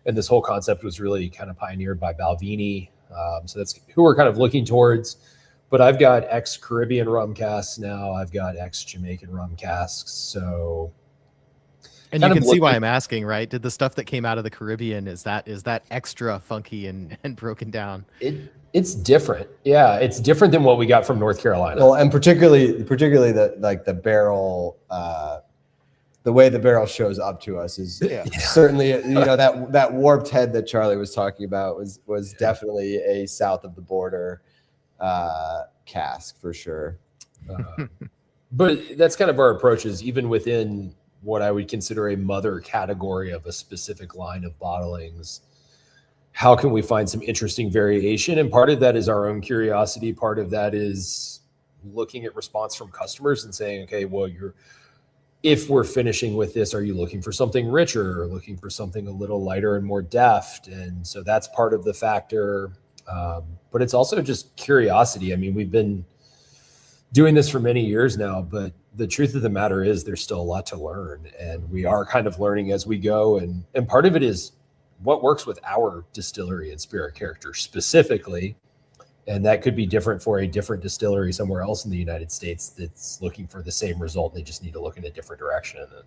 S3: And this whole concept was really kind of pioneered by Balvenie. So that's who we're kind of looking towards. But I've got ex-Caribbean rum casks now. I've got ex-Jamaican rum casks. So,
S1: and you can see why I'm asking, right? Did the stuff that came out of the Caribbean, is that extra funky and broken down?
S3: It's different. Yeah, it's different than what we got from North Carolina.
S2: Well, and particularly the barrel, the way the barrel shows up to us is certainly, that warped head that Charlie was talking about was definitely a south of the border cask for sure.
S3: But that's kind of our approach, is even within what I would consider a mother category of a specific line of bottlings, how can we find some interesting variation? And part of that is our own curiosity. Part of that is looking at response from customers and saying, okay, well, if we're finishing with this, are you looking for something richer or looking for something a little lighter and more deft? And so that's part of the factor. But it's also just curiosity. I mean, we've been doing this for many years now, but the truth of the matter is there's still a lot to learn, and we are kind of learning as we go. And part of it is what works with our distillery and spirit character specifically. And that could be different for a different distillery somewhere else in the United States that's looking for the same result. They just need to look in a different direction. And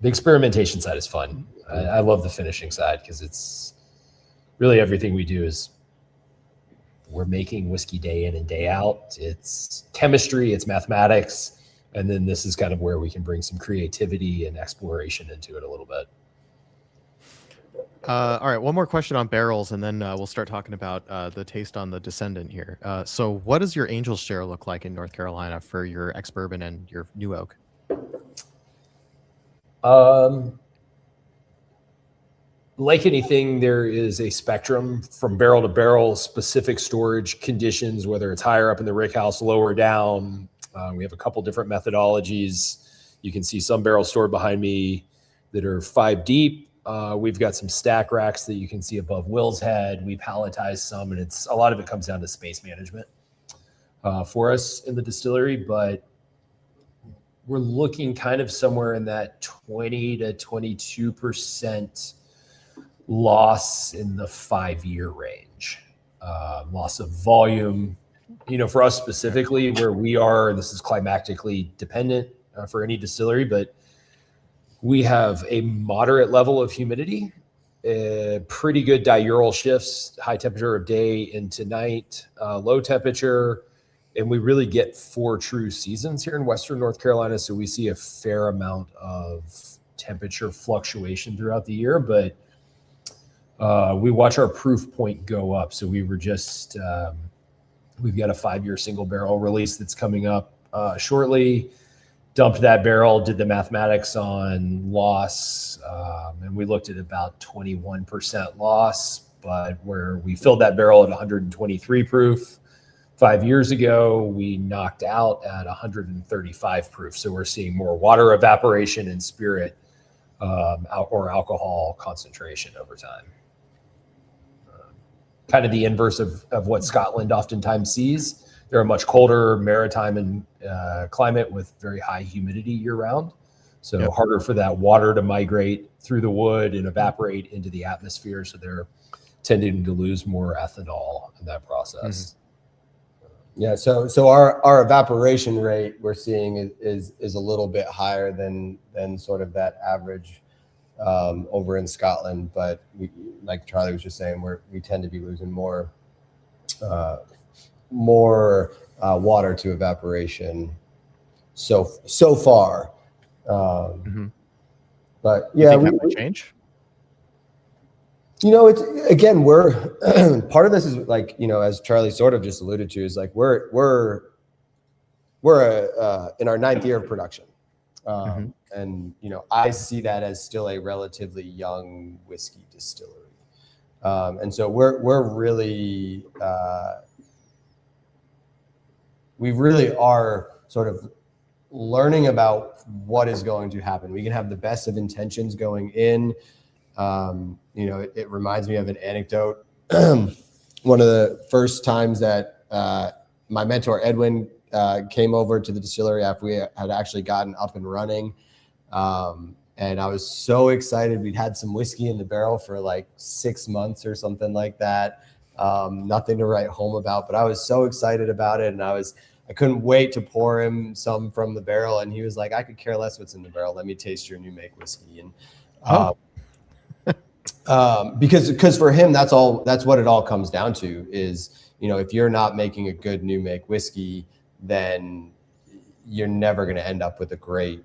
S3: the experimentation side is fun. I love the finishing side because it's really everything we do is we're making whiskey day in and day out. It's chemistry, it's mathematics. And then this is kind of where we can bring some creativity and exploration into it a little bit.
S1: All right, one more question on barrels, and then we'll start talking about the taste on the Descendant here. So what does your Angel's Share look like in North Carolina for your ex-bourbon and your new oak?
S3: Like anything, there is a spectrum from barrel to barrel, specific storage conditions, whether it's higher up in the rick house, lower down. We have a couple different methodologies. You can see some barrels stored behind me that are 5 deep. We've got some stack racks that you can see above Will's head. We palletize some, and a lot of it comes down to space management for us in the distillery, but we're looking kind of somewhere in that 20 to 22% loss in the 5-year range. Loss of volume, for us specifically where we are, this is climatically dependent for any distillery, but we have a moderate level of humidity, pretty good diurnal shifts, high temperature of day into night, low temperature, and we really get 4 true seasons here in Western North Carolina. So we see a fair amount of temperature fluctuation throughout the year, but we watch our proof point go up. So we were just, we've got a 5-year single barrel release that's coming up shortly. Dumped that barrel, did the mathematics on loss, and we looked at about 21% loss, but where we filled that barrel at 123 proof 5 years ago, we knocked out at 135 proof. So we're seeing more water evaporation and spirit or alcohol concentration over time. Kind of the inverse of what Scotland oftentimes sees. They're a much colder maritime and climate with very high humidity year round. So harder for that water to migrate through the wood and evaporate into the atmosphere. So they're tending to lose more ethanol in that process.
S2: Mm-hmm. Yeah, so our evaporation rate we're seeing is a little bit higher than sort of that average over in Scotland, but we, like Charlie was just saying, we tend to be losing more water to evaporation so far. But yeah,
S1: that might change.
S2: It's, again, we're part of this is like, as Charlie sort of just alluded to, is like we're in our 9th year of production. And, I see that as still a relatively young whiskey distillery. And so we're really, we really are sort of learning about what is going to happen. We can have the best of intentions going in. It reminds me of an anecdote. One of the first times that my mentor Edwin came over to the distillery after we had actually gotten up and running, and I was so excited. We'd had some whiskey in the barrel for like 6 months or something like that. Nothing to write home about, but I was so excited about it, and I couldn't wait to pour him some from the barrel. And he was like, "I could care less what's in the barrel. Let me taste your new make whiskey." And because for him, that's what it all comes down to is, if you're not making a good new make whiskey, then you're never going to end up with a great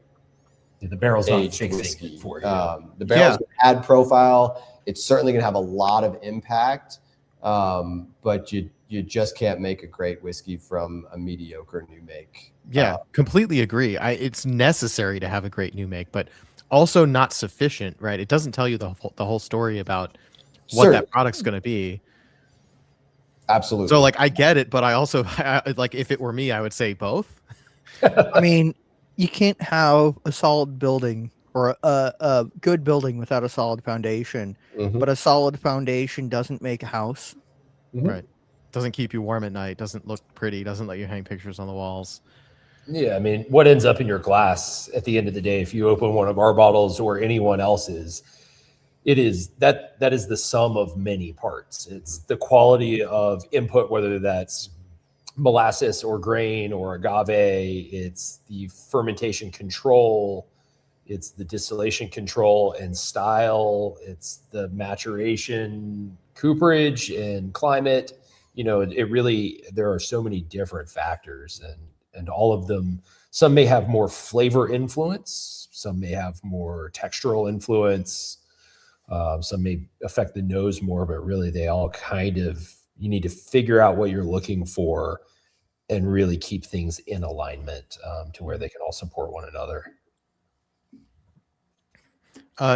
S3: the barrel's
S2: aged
S3: not
S2: whiskey
S3: for you.
S2: The barrel's going to add profile. It's certainly going to have a lot of impact, but you just can't make a great whiskey from a mediocre new make.
S1: Yeah, completely agree. It's necessary to have a great new make, but also not sufficient, right? It doesn't tell you the whole story about what that product's going to be.
S2: Absolutely.
S1: So like, I get it, but I also like, if it were me, I would say both.
S4: I mean, you can't have a solid building or a good building without a solid foundation, but a solid foundation doesn't make a house.
S1: Right. Doesn't keep you warm at night, doesn't look pretty, doesn't let you hang pictures on the walls.
S3: Yeah, I mean, what ends up in your glass at the end of the day, if you open one of our bottles or anyone else's, it is that is the sum of many parts. It's the quality of input, whether that's molasses or grain or agave. It's the fermentation control. It's the distillation control and style. It's the maturation, cooperage, and climate. It really, there are so many different factors, and all of them, some may have more flavor influence, some may have more textural influence, some may affect the nose more, but really they all you need to figure out what you're looking for and really keep things in alignment to where they can all support one another.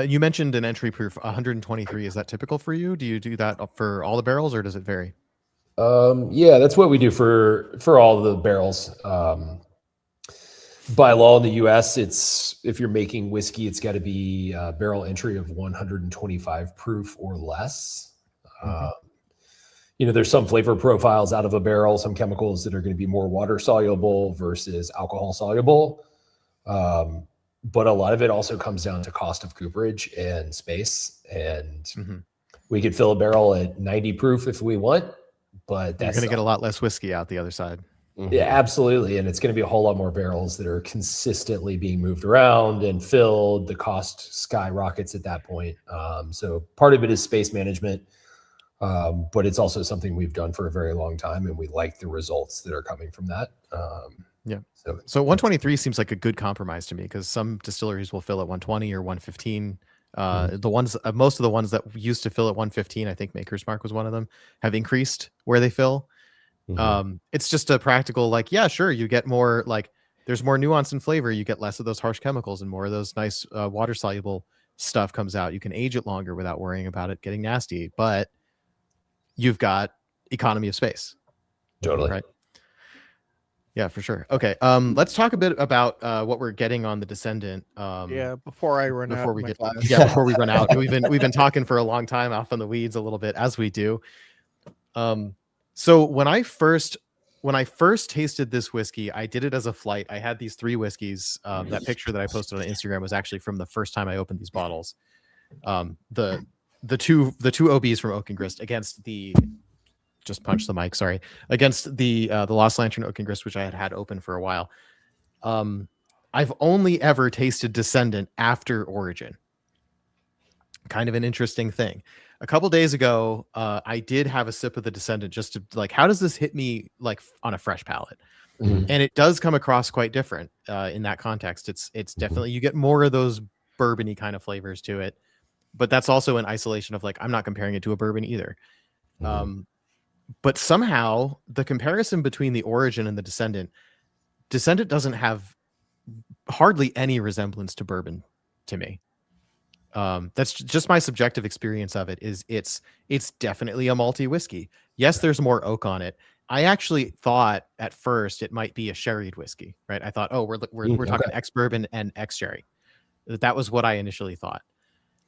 S1: You mentioned an entry proof 123. Is that typical for you? Do you do that for all the barrels, or does it vary?
S3: Yeah, that's what we do for all the barrels. by law in the U.S., it's if you're making whiskey, it's got to be barrel entry of 125 proof or less. There's some flavor profiles out of a barrel, some chemicals that are going to be more water soluble versus alcohol soluble. But a lot of it also comes down to cost of cooperage and space. And we could fill a barrel at 90 proof if we want, but that's
S1: going to get a lot less whiskey out the other side.
S3: Yeah, absolutely. And it's going to be a whole lot more barrels that are consistently being moved around and filled. The cost skyrockets at that point. So part of it is space management, but it's also something we've done for a very long time, and we like the results that are coming from that. So 123
S1: seems like a good compromise to me, because some distilleries will fill at 120 or 115. Most of the ones that used to fill at 115, I think Maker's Mark was one of them, have increased where they fill. It's just a practical, like, yeah, sure, you get more, like, there's more nuance and flavor, you get less of those harsh chemicals and more of those nice water soluble stuff comes out. You can age it longer without worrying about it getting nasty, but you've got economy of space.
S3: Totally.
S1: Right. Yeah, for sure. Okay. Let's talk a bit about what we're getting on the Descendant.
S4: Before we run
S1: out. We've been talking for a long time off on the weeds a little bit, as we do. So when I first tasted this whiskey, I did it as a flight. I had these 3 whiskeys. That picture that I posted on Instagram was actually from the first time I opened these bottles. The two OBs from Oak Grist against the against the Lost Lantern Oak Grist, which I had open for a while. I've only ever tasted Descendant after Origin. Kind of an interesting thing. A couple days ago, I did have a sip of the Descendant just to, like, how does this hit me, like, on a fresh palate? And it does come across quite different in that context. It's definitely, you get more of those bourbony kind of flavors to it, but that's also in isolation of, like, I'm not comparing it to a bourbon either. But somehow the comparison between the Origin and the Descendant doesn't have hardly any resemblance to bourbon to me. That's just my subjective experience of it. It's definitely a malty whiskey. Yes, there's more oak on it. I actually thought at first it might be a sherried whiskey, right? I thought, oh, we're talking ex bourbon and ex sherry. That was what I initially thought.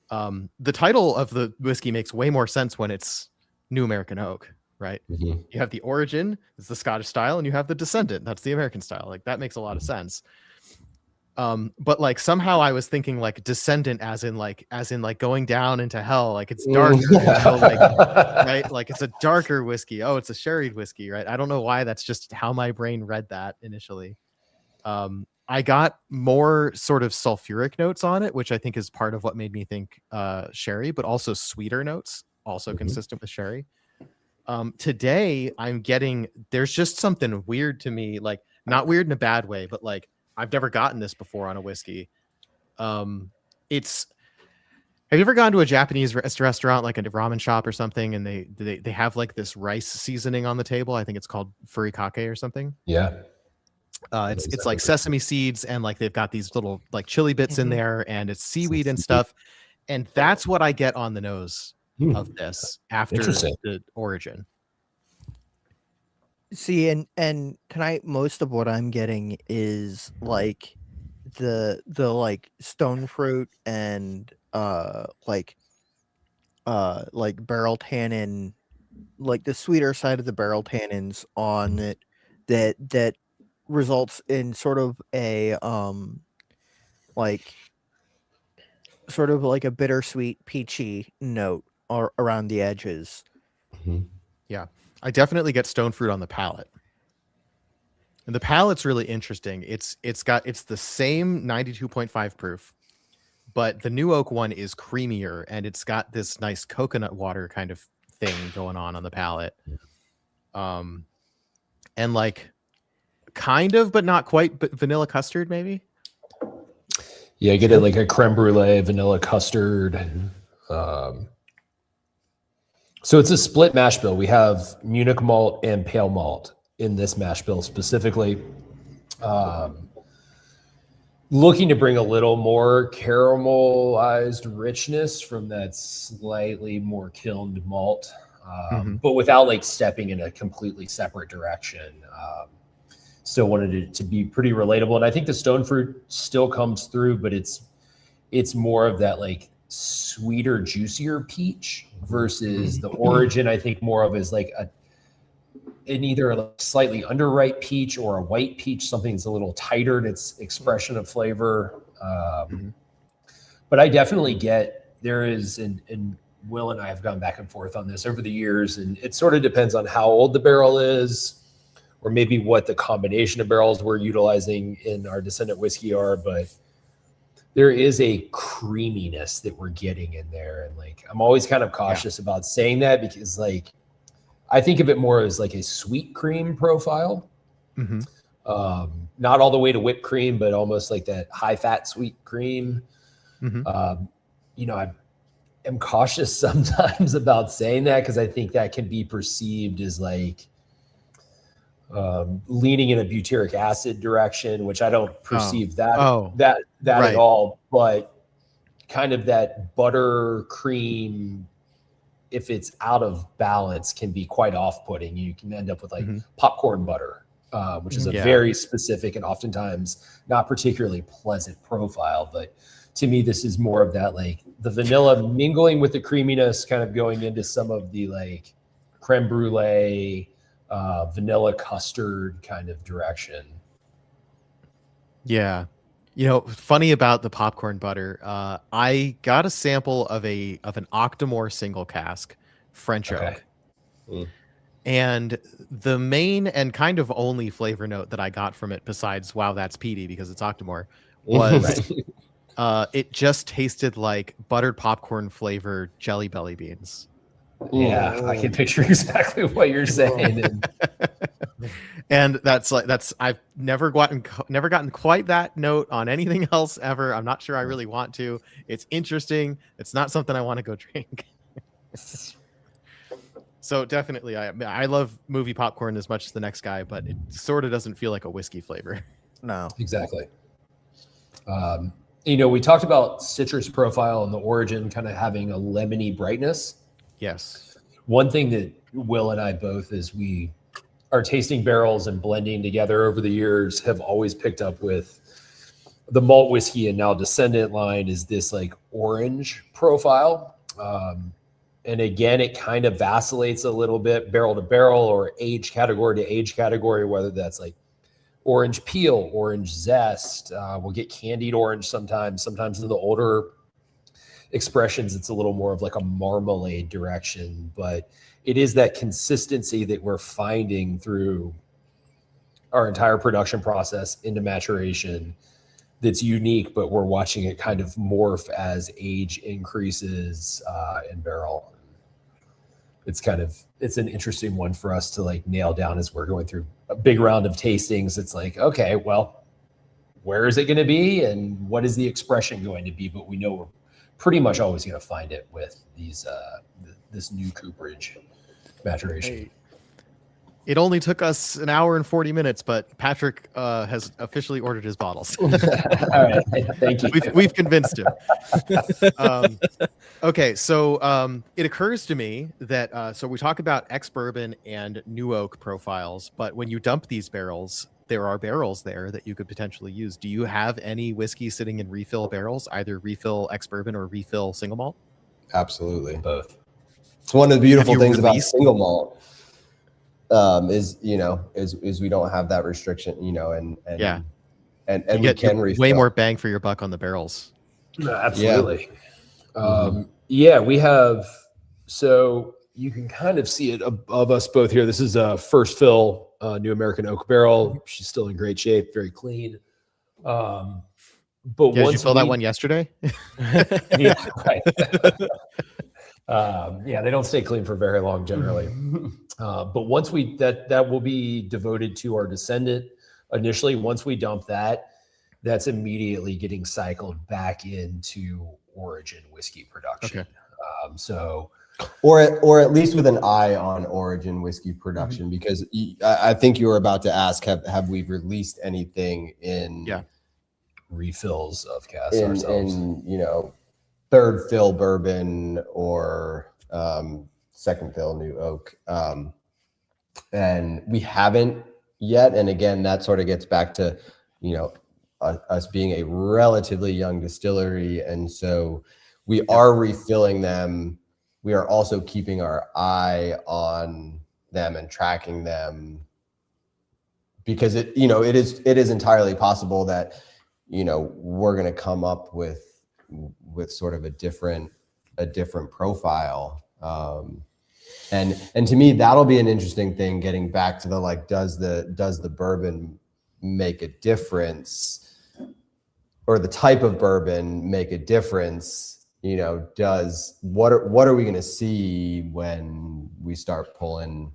S1: The title of the whiskey makes way more sense when it's New American Oak, right? You have the Origin, it's the Scottish style, and you have the Descendant, that's the American style. Like, that makes a lot of sense. But, like, somehow I was thinking, like, Descendant as in going down into hell, like it's darker, right? Like, it's a darker whiskey. Oh, it's a sherried whiskey, right? I don't know why. That's just how my brain read that initially. I got more sort of sulfuric notes on it, which I think is part of what made me think sherry, but also sweeter notes, also consistent with sherry. Today I'm getting, there's just something weird to me, like, not weird in a bad way, but, like, I've never gotten this before on a whiskey. Have you ever gone to a Japanese restaurant, like a ramen shop or something, and they have, like, this rice seasoning on the table? I think it's called furikake or something.
S3: Yeah.
S1: It's like sesame seeds, and, like, they've got these little, like, chili bits in there, and it's seaweed and stuff. And that's what I get on the nose of this after the Origin.
S4: See, and tonight most of what I'm getting is, like, the like stone fruit and like barrel tannin, like the sweeter side of the barrel tannins on it, that results in sort of a like a bittersweet peachy note around the edges.
S1: Yeah, I definitely get stone fruit on the palate. And the palate's really interesting. It's the same 92.5 proof, but the New Oak one is creamier, and it's got this nice coconut water kind of thing going on the palate. And, like, kind of, but not quite, but vanilla custard maybe.
S3: Yeah, I get it like a creme brulee, vanilla custard. So it's a split mash bill. We have Munich malt and pale malt in this mash bill specifically. Looking to bring a little more caramelized richness from that slightly more kilned malt, but without, like, stepping in a completely separate direction. still wanted it to be pretty relatable. And I think the stone fruit still comes through, but it's more of that like sweeter, juicier peach versus the origin. I think more of is like an either a slightly underripe peach or a white peach, something that's a little tighter in its expression of flavor. But I definitely get there is, and Will and I have gone back and forth on this over the years, and it sort of depends on how old the barrel is, or maybe what the combination of barrels we're utilizing in our Descendant whiskey are. But there is a creaminess that we're getting in there. And like, I'm always kind of cautious about saying that because like, I think of it more as like a sweet cream profile. Not all the way to whipped cream, but almost like that high fat sweet cream. You know, I am cautious sometimes about saying that because I think that can be perceived as like leaning in a butyric acid direction, which I don't perceive that
S1: Right.
S3: at all. But kind of that butter cream, if it's out of balance, can be quite off-putting. You can end up with like popcorn butter, which is a very specific and oftentimes not particularly pleasant profile. But to me, this is more of that, like the vanilla mingling with the creaminess, kind of going into some of the like creme brulee, vanilla custard kind of direction.
S1: Yeah. You know, funny about the popcorn butter, I got a sample of an Octomore single cask French oak. And the main and kind of only flavor note that I got from it, besides wow, that's peaty because it's Octomore, was it just tasted like buttered popcorn flavored Jelly Belly beans.
S3: Yeah, I can picture exactly what you're saying.
S1: And I've never gotten quite that note on anything else ever. I'm not sure I really want to. It's interesting. It's not something I want to go drink. So definitely, I love movie popcorn as much as the next guy, but it sort of doesn't feel like a whiskey flavor.
S4: No,
S3: exactly. You know, we talked about citrus profile and the origin kind of having a lemony brightness.
S1: Yes.
S3: One thing that Will and I both, as we are tasting barrels and blending together over the years, have always picked up with the malt whiskey and now Descendant line is this like orange profile. And again, it kind of vacillates a little bit barrel to barrel or age category to age category, whether that's like orange peel, orange zest. We'll get candied orange sometimes. Sometimes in the older expressions, it's a little more of like a marmalade direction. But it is that consistency that we're finding through our entire production process into maturation that's unique, but we're watching it kind of morph as age increases in barrel. It's an interesting one for us to like nail down as we're going through a big round of tastings. It's like, okay, well, where is it going to be and what is the expression going to be? But we know we're pretty much always going to find it with these this new cooperage maturation.
S1: Hey, it only took us an hour and 40 minutes, but Patrick has officially ordered his bottles.
S3: All right, thank you.
S1: We've convinced him. Okay, so it occurs to me that so we talk about ex-bourbon and new oak profiles, but when you dump these barrels, there are barrels there that you could potentially use. Do you have any whiskey sitting in refill barrels, either refill ex-bourbon or refill single malt?
S2: Absolutely.
S3: Both.
S2: It's one of the beautiful things about
S1: released?
S2: single malt is we don't have that restriction, and
S1: you
S2: we
S1: get
S2: can refill.
S1: way more bang for your buck on the barrels.
S3: Absolutely. Yeah, we have, so you can kind of see it above us both here. This is a first fill New American Oak barrel. She's still in great shape, very clean. But
S1: Did you fill that one yesterday?
S3: Yeah, right. Yeah, they don't stay clean for very long generally. But once that will be devoted to our Descendant initially. Once we dump that, that's immediately getting cycled back into origin whiskey production.
S1: Okay.
S2: Or at least with an eye on origin whiskey production, because I think you were about to ask, have we released anything in
S3: refills of casks ourselves?
S2: In third fill bourbon or second fill new oak, and we haven't yet. And again, that sort of gets back to, us being a relatively young distillery. And so we are refilling them. We are also keeping our eye on them and tracking them, because it is entirely possible that, we're going to come up with sort of a different profile. And to me, that'll be an interesting thing, getting back to the, like, does the bourbon make a difference, or the type of bourbon make a difference? What are we going to see when we start pulling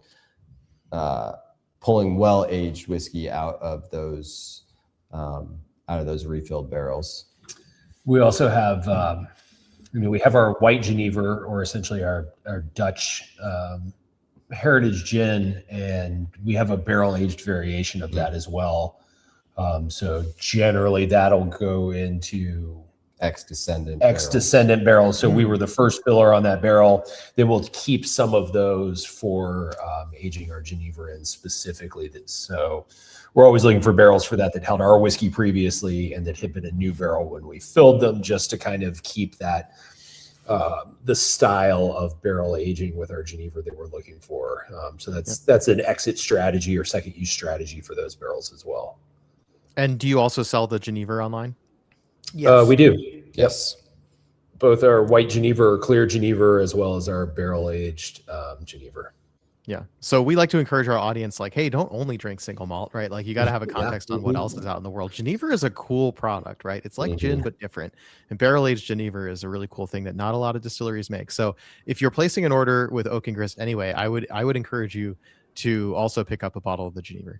S2: well-aged whiskey out of those refilled barrels?
S3: We also have, we have our white Geneva, or essentially our Dutch heritage gin, and we have a barrel-aged variation of that as well. So generally that'll go into
S2: ex-descendant
S3: barrels. So we were the first filler on that barrel. Then we'll keep some of those for aging our Geneva in specifically. So we're always looking for barrels for that held our whiskey previously and that had been a new barrel when we filled them, just to kind of keep that the style of barrel aging with our Geneva that we're looking for. So that's an exit strategy or second use strategy for those barrels as well.
S1: And do you also sell the Geneva online?
S3: Yes. We do.
S2: Yes.
S3: Both our white Geneva or clear Geneva, as well as our barrel aged Geneva.
S1: Yeah. So we like to encourage our audience, like, hey, don't only drink single malt, right? Like, you got to have a context on what else is out in the world. Geneva is a cool product, right? It's like gin, but different. And barrel aged Geneva is a really cool thing that not a lot of distilleries make. So if you're placing an order with Oak and Grist anyway, I would encourage you to also pick up a bottle of the Geneva.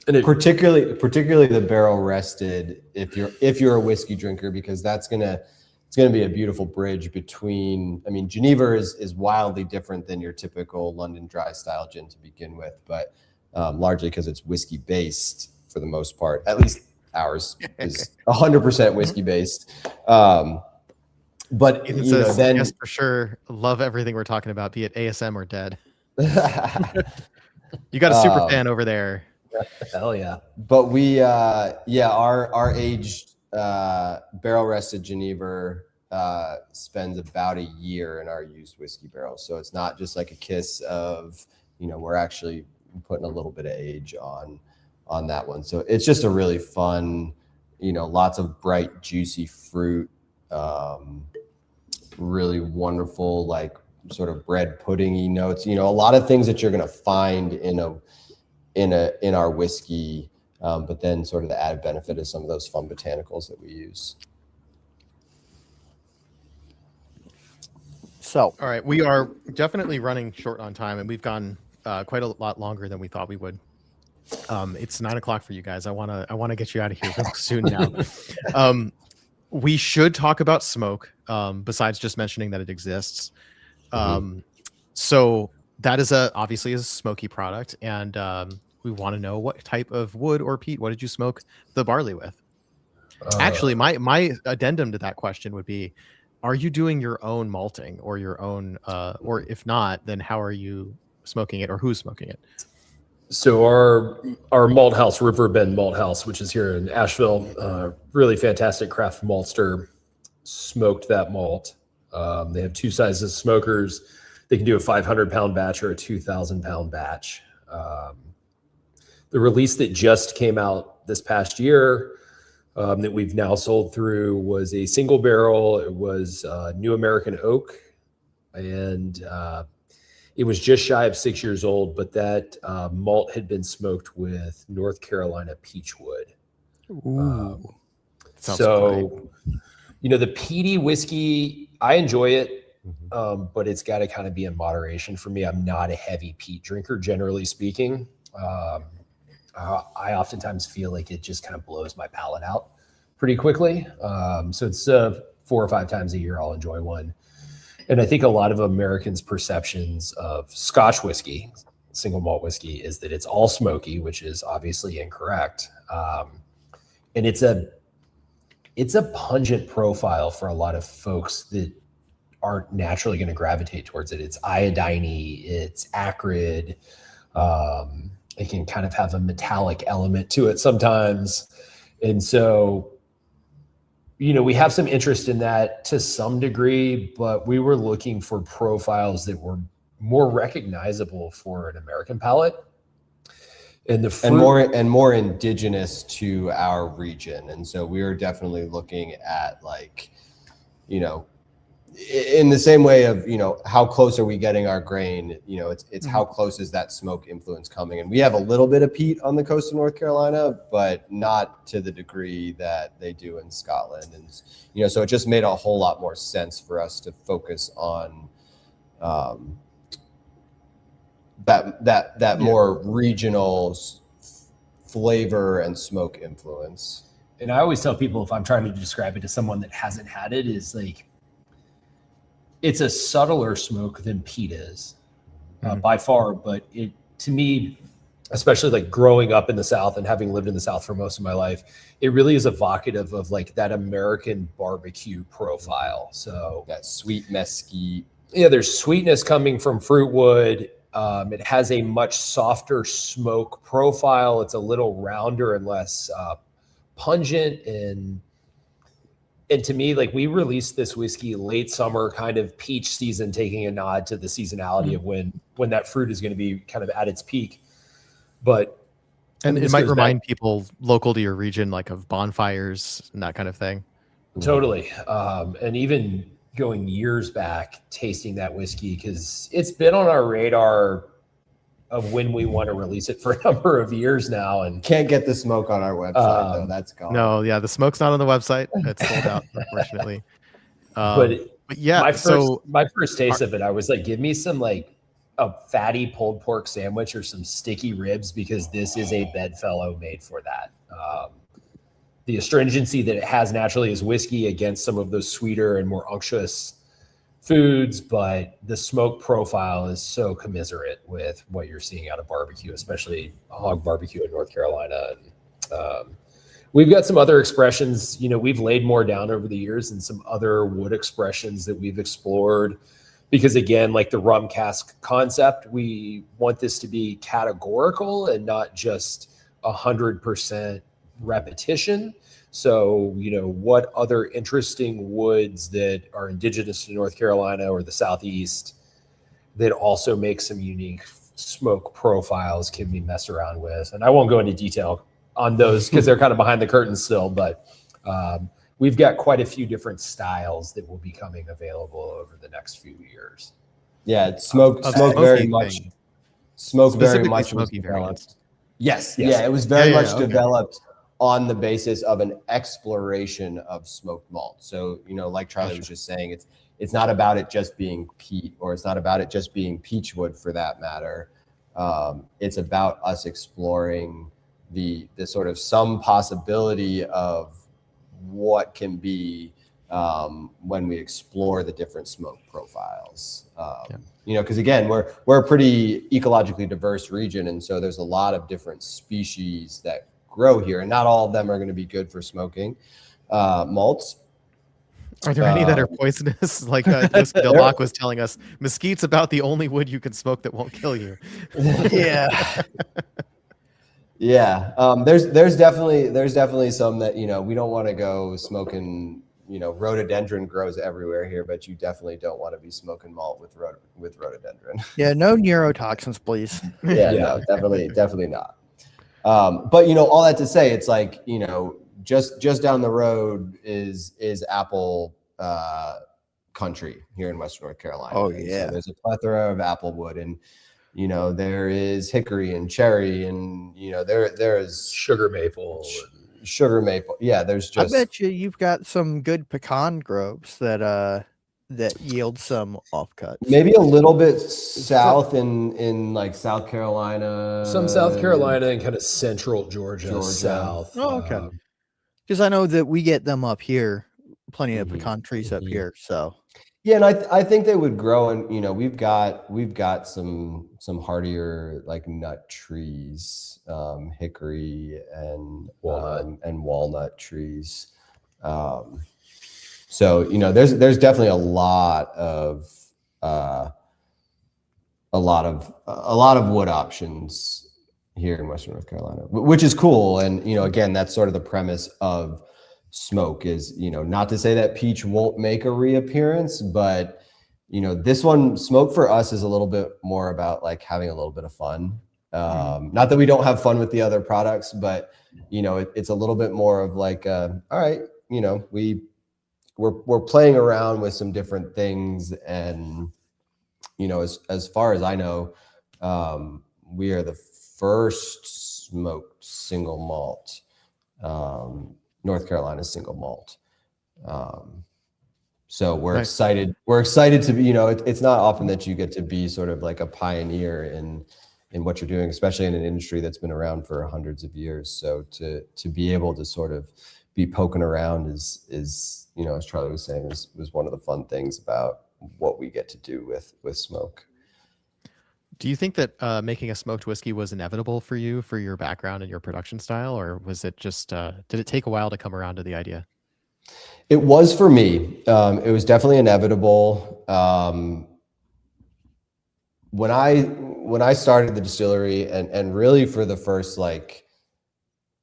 S2: And particularly the barrel rested, if you're a whiskey drinker, because it's gonna be a beautiful bridge between, Geneva is wildly different than your typical London dry style gin to begin with, but largely because it's whiskey based for the most part. At least ours is 100% whiskey based. But
S1: Ethan says, yes, for sure, love everything we're talking about, be it ASM or dead. You got a super fan over there.
S3: Hell yeah.
S2: But we, our aged barrel rested Geneva spends about a year in our used whiskey barrels. So it's not just like a kiss of, we're actually putting a little bit of age on that one. So it's just a really fun, lots of bright, juicy fruit, really wonderful, like sort of bread puddingy notes, a lot of things that you're going to find in our whiskey, but then sort of the added benefit is some of those fun botanicals that we use.
S4: So,
S1: all right, we are definitely running short on time, and we've gone quite a lot longer than we thought we would. It's 9 o'clock for you guys. I wanna get you out of here real soon now. We should talk about smoke, besides just mentioning that it exists. So that is obviously a smoky product, and we want to know what type of wood or peat. What did you smoke the barley with? Actually, my addendum to that question would be, are you doing your own malting or your own, or if not, then how are you smoking it, or who's smoking it?
S3: So our malt house, Riverbend Malt House, which is here in Asheville, really fantastic craft maltster, smoked that malt. They have two sizes of smokers. They can do a 500-pound batch or a 2,000-pound batch. The release that just came out this past year, that we've now sold through, was a single barrel. It was New American Oak, and it was just shy of 6 years old, but that malt had been smoked with North Carolina peach wood.
S4: ooh,
S3: So, the peaty whiskey, I enjoy it, but it's got to kind of be in moderation for me. I'm not a heavy peat drinker, generally speaking. I oftentimes feel like it just kind of blows my palate out pretty quickly. So it's 4 or 5 times a year I'll enjoy one. And I think a lot of Americans' perceptions of Scotch whiskey, single malt whiskey, is that it's all smoky, which is obviously incorrect. And it's a pungent profile for a lot of folks that aren't naturally going to gravitate towards it. It's iodine-y, it's acrid. It can kind of have a metallic element to it sometimes. And so, we have some interest in that to some degree, but we were looking for profiles that were more recognizable for an American palate. And the fruit,
S2: and more indigenous to our region. And so we are definitely looking at, like, in the same way of, how close are we getting our grain? It's how close is that smoke influence coming? And we have a little bit of peat on the coast of North Carolina, but not to the degree that they do in Scotland. And, so it just made a whole lot more sense for us to focus on that more regional flavor and smoke influence.
S3: And I always tell people, if I'm trying to describe it to someone that hasn't had it, is like, it's a subtler smoke than peat is by far. But it, to me, especially like growing up in the South and having lived in the South for most of my life, it really is evocative of like that American barbecue profile. So
S2: that sweet mesquite.
S3: Yeah, there's sweetness coming from fruit wood. It has a much softer smoke profile. It's a little rounder and less pungent. And to me, like, we released this whiskey late summer, kind of peach season, taking a nod to the seasonality of when that fruit is going to be kind of at its peak. But
S1: it might remind people local to your region, like, of bonfires and that kind of thing.
S3: Totally. And even going years back, tasting that whiskey, because it's been on our radar of when we want to release it for a number of years now, and
S2: can't get the smoke on our website though. That's gone.
S1: No, yeah, the smoke's not on the website. It's sold out, unfortunately.
S3: But
S1: yeah,
S3: my first taste of it, I was like, give me some like a fatty pulled pork sandwich or some sticky ribs, because this is a bedfellow made for that. The astringency that it has naturally is whiskey against some of those sweeter and more unctuous foods, but the smoke profile is so commiserate with what you're seeing out of barbecue, especially hog barbecue in North Carolina. And we've got some other expressions, we've laid more down over the years, and some other wood expressions that we've explored, because again, like the rum cask concept, we want this to be categorical and not just 100% repetition. So, what other interesting woods that are indigenous to North Carolina or the Southeast that also make some unique smoke profiles can we mess around with? And I won't go into detail on those because they're kind of behind the curtain still, but we've got quite a few different styles that will be coming available over the next few years.
S2: Yeah, smoke very much. Smoke very much.
S1: Smoky variants.
S2: Yes. Yeah, it was very much developed on the basis of an exploration of smoked malt. So, like Charlie was just saying, it's not about it just being peat, or it's not about it just being peach wood for that matter. It's about us exploring the sort of some possibility of what can be when we explore the different smoke profiles. Because again, we're a pretty ecologically diverse region, and so there's a lot of different species that grow here, and not all of them are going to be good for smoking malts.
S1: Are there any that are poisonous? Like Whiskey Del Lac was telling us, mesquite's about the only wood you can smoke that won't kill you.
S4: Yeah.
S2: Yeah. There's definitely some that, we don't want to go smoking, rhododendron grows everywhere here, but you definitely don't want to be smoking malt with rhododendron.
S4: Yeah. No neurotoxins, please.
S2: Yeah. No, definitely not. But all that to say, it's like, just down the road is apple country here in Western North Carolina.
S4: Oh
S2: and
S4: yeah.
S2: So there's a plethora of applewood, and there is hickory and cherry, and there is
S3: sugar maple.
S2: Yeah, there's just.
S4: I bet you've got some good pecan groves that yield some offcuts.
S2: Maybe a little bit south in like South Carolina.
S3: Some South Carolina and kind of central Georgia. South.
S4: Oh, okay. Because I know that we get them up here, plenty of pecan trees up here. So
S2: yeah, and I think they would grow, and we've got some hardier like nut trees, hickory and walnut trees. So there's definitely a lot of wood options here in Western North Carolina, which is cool. And, you know, again, that's sort of the premise of smoke is, you know, not to say that peach won't make a reappearance, but, you know, this one, smoke for us is a little bit more about like having a little bit of fun. Not that we don't have fun with the other products, but, you know, it's a little bit more of like, all right, you know, we're playing around with some different things. And, you know, as far as I know, we are the first smoked single malt, North Carolina single malt. So we're excited. We're excited to be, you know, it's not often that you get to be sort of like a pioneer in what you're doing, especially in an industry that's been around for hundreds of years. So to be able to sort of be poking around is, you know, as Charlie was saying, was one of the fun things about what we get to do with smoke.
S1: Do you think that making a smoked whiskey was inevitable for you, for your background and your production style, or was it just, did it take a while to come around to the idea?
S2: It was for me. It was definitely inevitable. When I started the distillery and really for the first like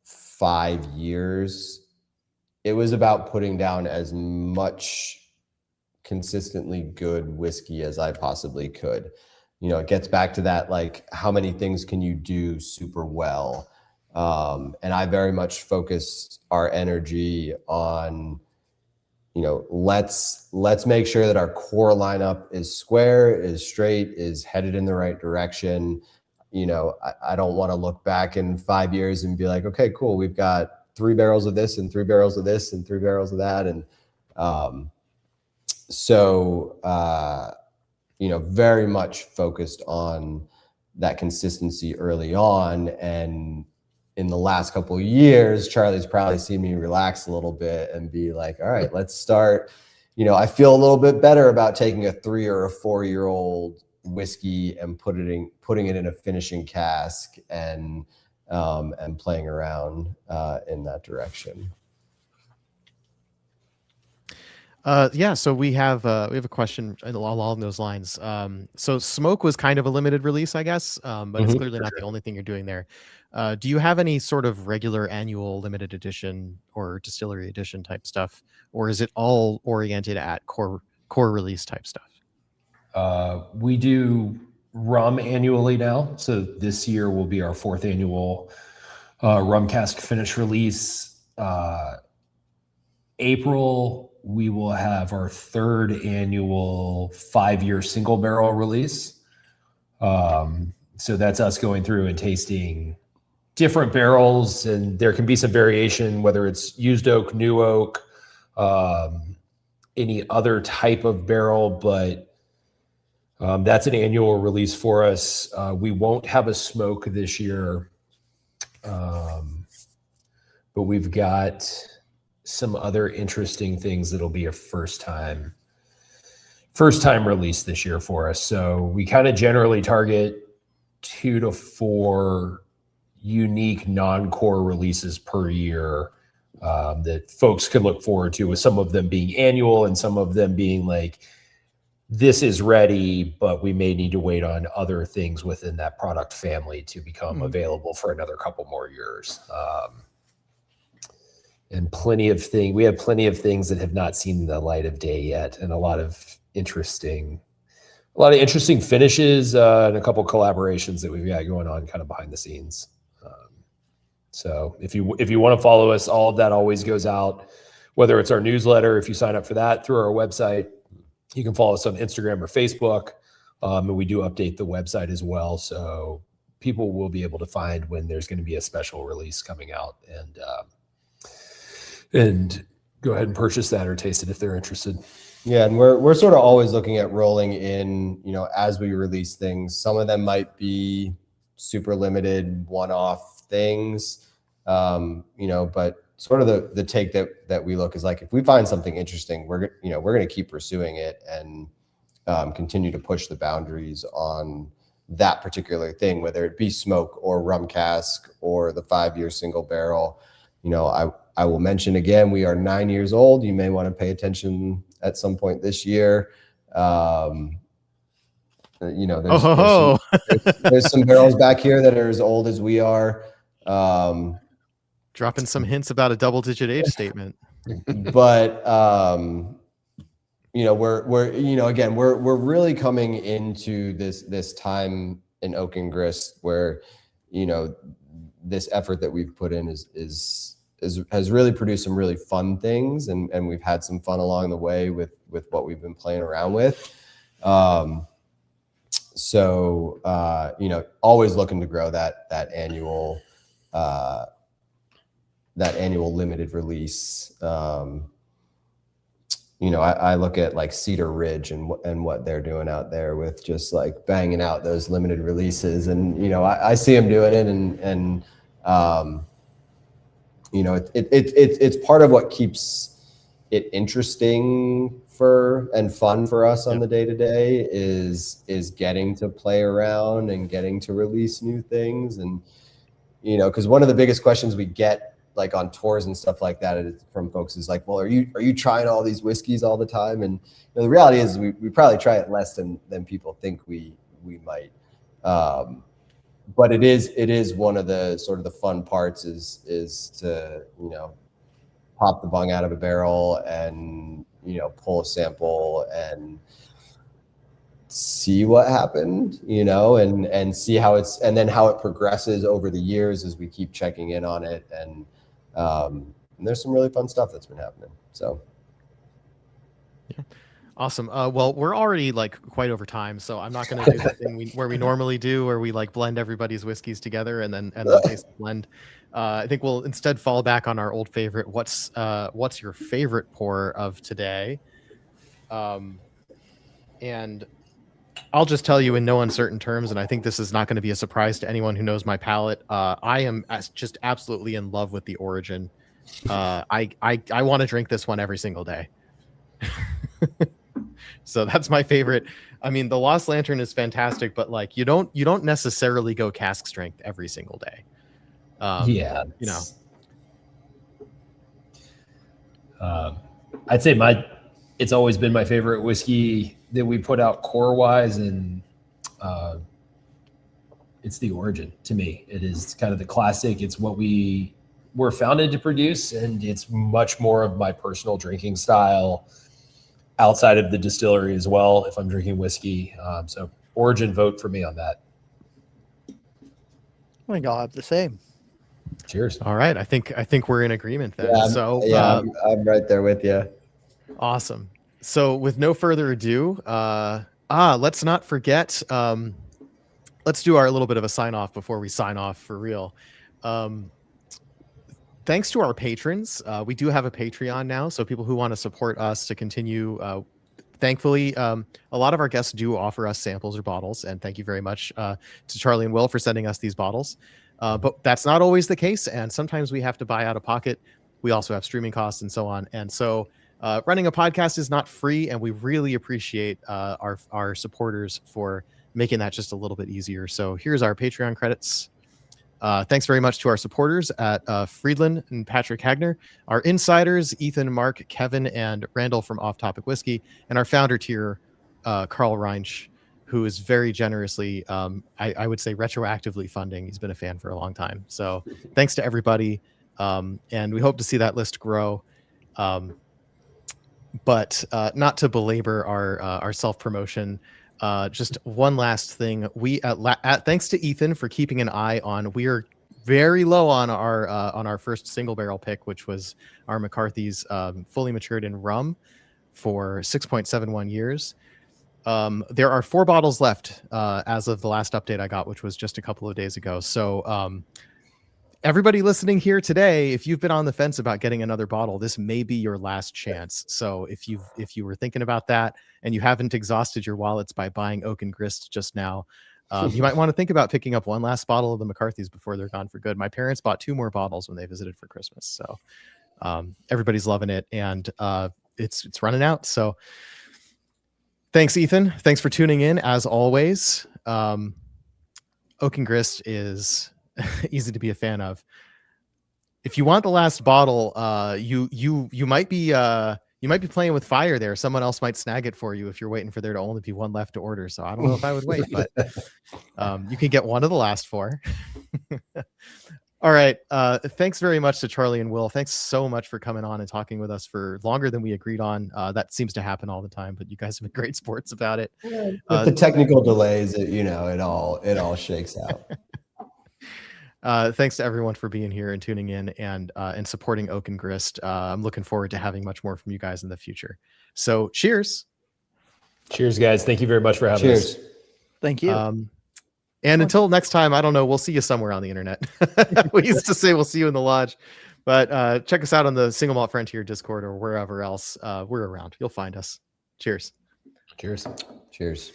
S2: 5 years, it was about putting down as much consistently good whiskey as I possibly could. You know, it gets back to that, like, how many things can you do super well? And I very much focused our energy on, you know, let's make sure that our core lineup is square, is straight, is headed in the right direction. You know, I don't want to look back in 5 years and be like, okay, cool, we've got 3 barrels of this and 3 barrels of this and 3 barrels of that. And you know, very much focused on that consistency early on. And in the last couple of years, Charlie's probably seen me relax a little bit and be like, all right, let's start. You know, I feel a little bit better about taking a 3 or a 4-year-old whiskey and putting it in a finishing cask and playing around in that direction.
S1: Yeah, so we have a question along those lines. So smoke was kind of a limited release, I guess, but it's clearly not the only thing you're doing there. Do you have any sort of regular annual limited edition or distillery edition type stuff, or is it all oriented at core release type stuff?
S3: We do rum annually now. So this year will be our 4th annual Rum Cask finish release. April, we will have our 3rd annual 5-year single barrel release. So that's us going through and tasting different barrels, and there can be some variation, whether it's used oak, new oak, any other type of barrel, but that's an annual release for us. We won't have a smoke this year, but we've got some other interesting things that'll be a first time release this year for us. So we kind of generally target 2 to 4 unique non-core releases per year that folks can look forward to, with some of them being annual and some of them being like, this is ready, but we may need to wait on other things within that product family to become available for another couple more years. And we have plenty of things that have not seen the light of day yet, and a lot of interesting finishes and a couple collaborations that we've got going on kind of behind the scenes. So if you want to follow us, all of that always goes out, whether it's our newsletter, if you sign up for that through our website. You can follow us on Instagram or Facebook, and we do update the website as well. So people will be able to find when there's going to be a special release coming out, and go ahead and purchase that or taste it if they're interested.
S2: Yeah, and we're sort of always looking at rolling in, you know, as we release things. Some of them might be super limited one-off things, you know, but sort of the take that we look is like, if we find something interesting, we're going to keep pursuing it and continue to push the boundaries on that particular thing, whether it be smoke or rum cask or the 5-year single barrel. You know, I will mention again, we are 9 years old. You may want to pay attention at some point this year. You know,
S1: Oh,
S2: there's some barrels back here that are as old as we are.
S1: dropping some hints about a double-digit age statement.
S2: But you know, we're really coming into this time in Oak and Grist where, you know, this effort that we've put in has really produced some really fun things, and we've had some fun along the way with what we've been playing around with. So you know, always looking to grow that annual limited release. You know, I look at like Cedar Ridge and what they're doing out there with just like banging out those limited releases, and you know, I see them doing it, and you know, it's part of what keeps it interesting and fun for us on the day-to-day is getting to play around and getting to release new things. And you know, because one of the biggest questions we get like on tours and stuff like that from folks is like, well, are you trying all these whiskeys all the time? And you know, the reality is we probably try it less than people think we might. But it is one of the sort of the fun parts is to, you know, pop the bung out of a barrel and, you know, pull a sample and see what happened, you know, and see how and then how it progresses over the years as we keep checking in on it. And there's some really fun stuff that's been happening. So.
S1: Yeah. Awesome. Well, we're already like quite over time, so I'm not going to do the thing where we normally do, where we like blend everybody's whiskeys together and then taste the blend. I think we'll instead fall back on our old favorite. What's your favorite pour of today? And I'll just tell you in no uncertain terms, and I think this is not going to be a surprise to anyone who knows my palate. I am just absolutely in love with the Origin. I want to drink this one every single day. So that's my favorite. I mean, the Lost Lantern is fantastic, but like you don't necessarily go cask strength every single day.
S3: Yeah,
S1: you know.
S3: I'd say it's always been my favorite whiskey that we put out core wise, and it's the Origin to me. It is kind of the classic. It's what we were founded to produce, and it's much more of my personal drinking style outside of the distillery as well, if I'm drinking whiskey. So Origin vote for me on that.
S4: I think I'll have the same.
S3: Cheers.
S1: All right. I think we're in agreement then.
S2: Yeah, I'm right there with you.
S1: Awesome. So with no further ado, let's not forget, let's do our little bit of a sign off before we sign off for real. Thanks to our patrons. We do have a Patreon now, so people who want to support us to continue. Thankfully, a lot of our guests do offer us samples or bottles, and thank you very much to Charlie and Will for sending us these bottles. But that's not always the case, and sometimes we have to buy out of pocket. We also have streaming costs and so on. And so running a podcast is not free, and we really appreciate our supporters for making that just a little bit easier. So here's our Patreon credits. Thanks very much to our supporters at Friedland and Patrick Hagner, our insiders, Ethan, Mark, Kevin, and Randall from Off Topic Whiskey, and our founder tier, Carl Reinsch, who is very generously, I would say retroactively funding. He's been a fan for a long time. So thanks to everybody. And we hope to see that list grow. But not to belabor our self-promotion, just one last thing. We thanks to Ethan for keeping an eye on. We are very low on our first single barrel pick, which was our McCarthy's fully matured in rum for 6.71 years. There are 4 bottles left as of the last update I got, which was just a couple of days ago. So everybody listening here today, if you've been on the fence about getting another bottle, this may be your last chance. So if you were thinking about that and you haven't exhausted your wallets by buying Oak and Grist just now, you might want to think about picking up one last bottle of the McCarthy's before they're gone for good. My parents bought 2 more bottles when they visited for Christmas. So everybody's loving it, and it's running out. So thanks, Ethan. Thanks for tuning in as always. Oak and Grist is easy to be a fan of. If you want the last bottle, you might be you might be playing with fire there. Someone else might snag it for you if you're waiting for there to only be one left to order. So I don't know if I would wait, but you can get one of the last 4. All right. Thanks very much to Charlie and Will. Thanks so much for coming on and talking with us for longer than we agreed on. That seems to happen all the time, but you guys have been great sports about it.
S2: With the technical delays, it all shakes out.
S1: Thanks to everyone for being here and tuning in and supporting Oak and Grist. I'm looking forward to having much more from you guys in the future. So cheers.
S3: Cheers, guys. Thank you very much for having us.
S4: Thank you.
S1: And until next time, I don't know, we'll see you somewhere on the internet. We used to say we'll see you in the lodge, but check us out on the Single Malt Frontier Discord or wherever else. We're around. You'll find us. Cheers.
S3: Cheers.
S2: Cheers.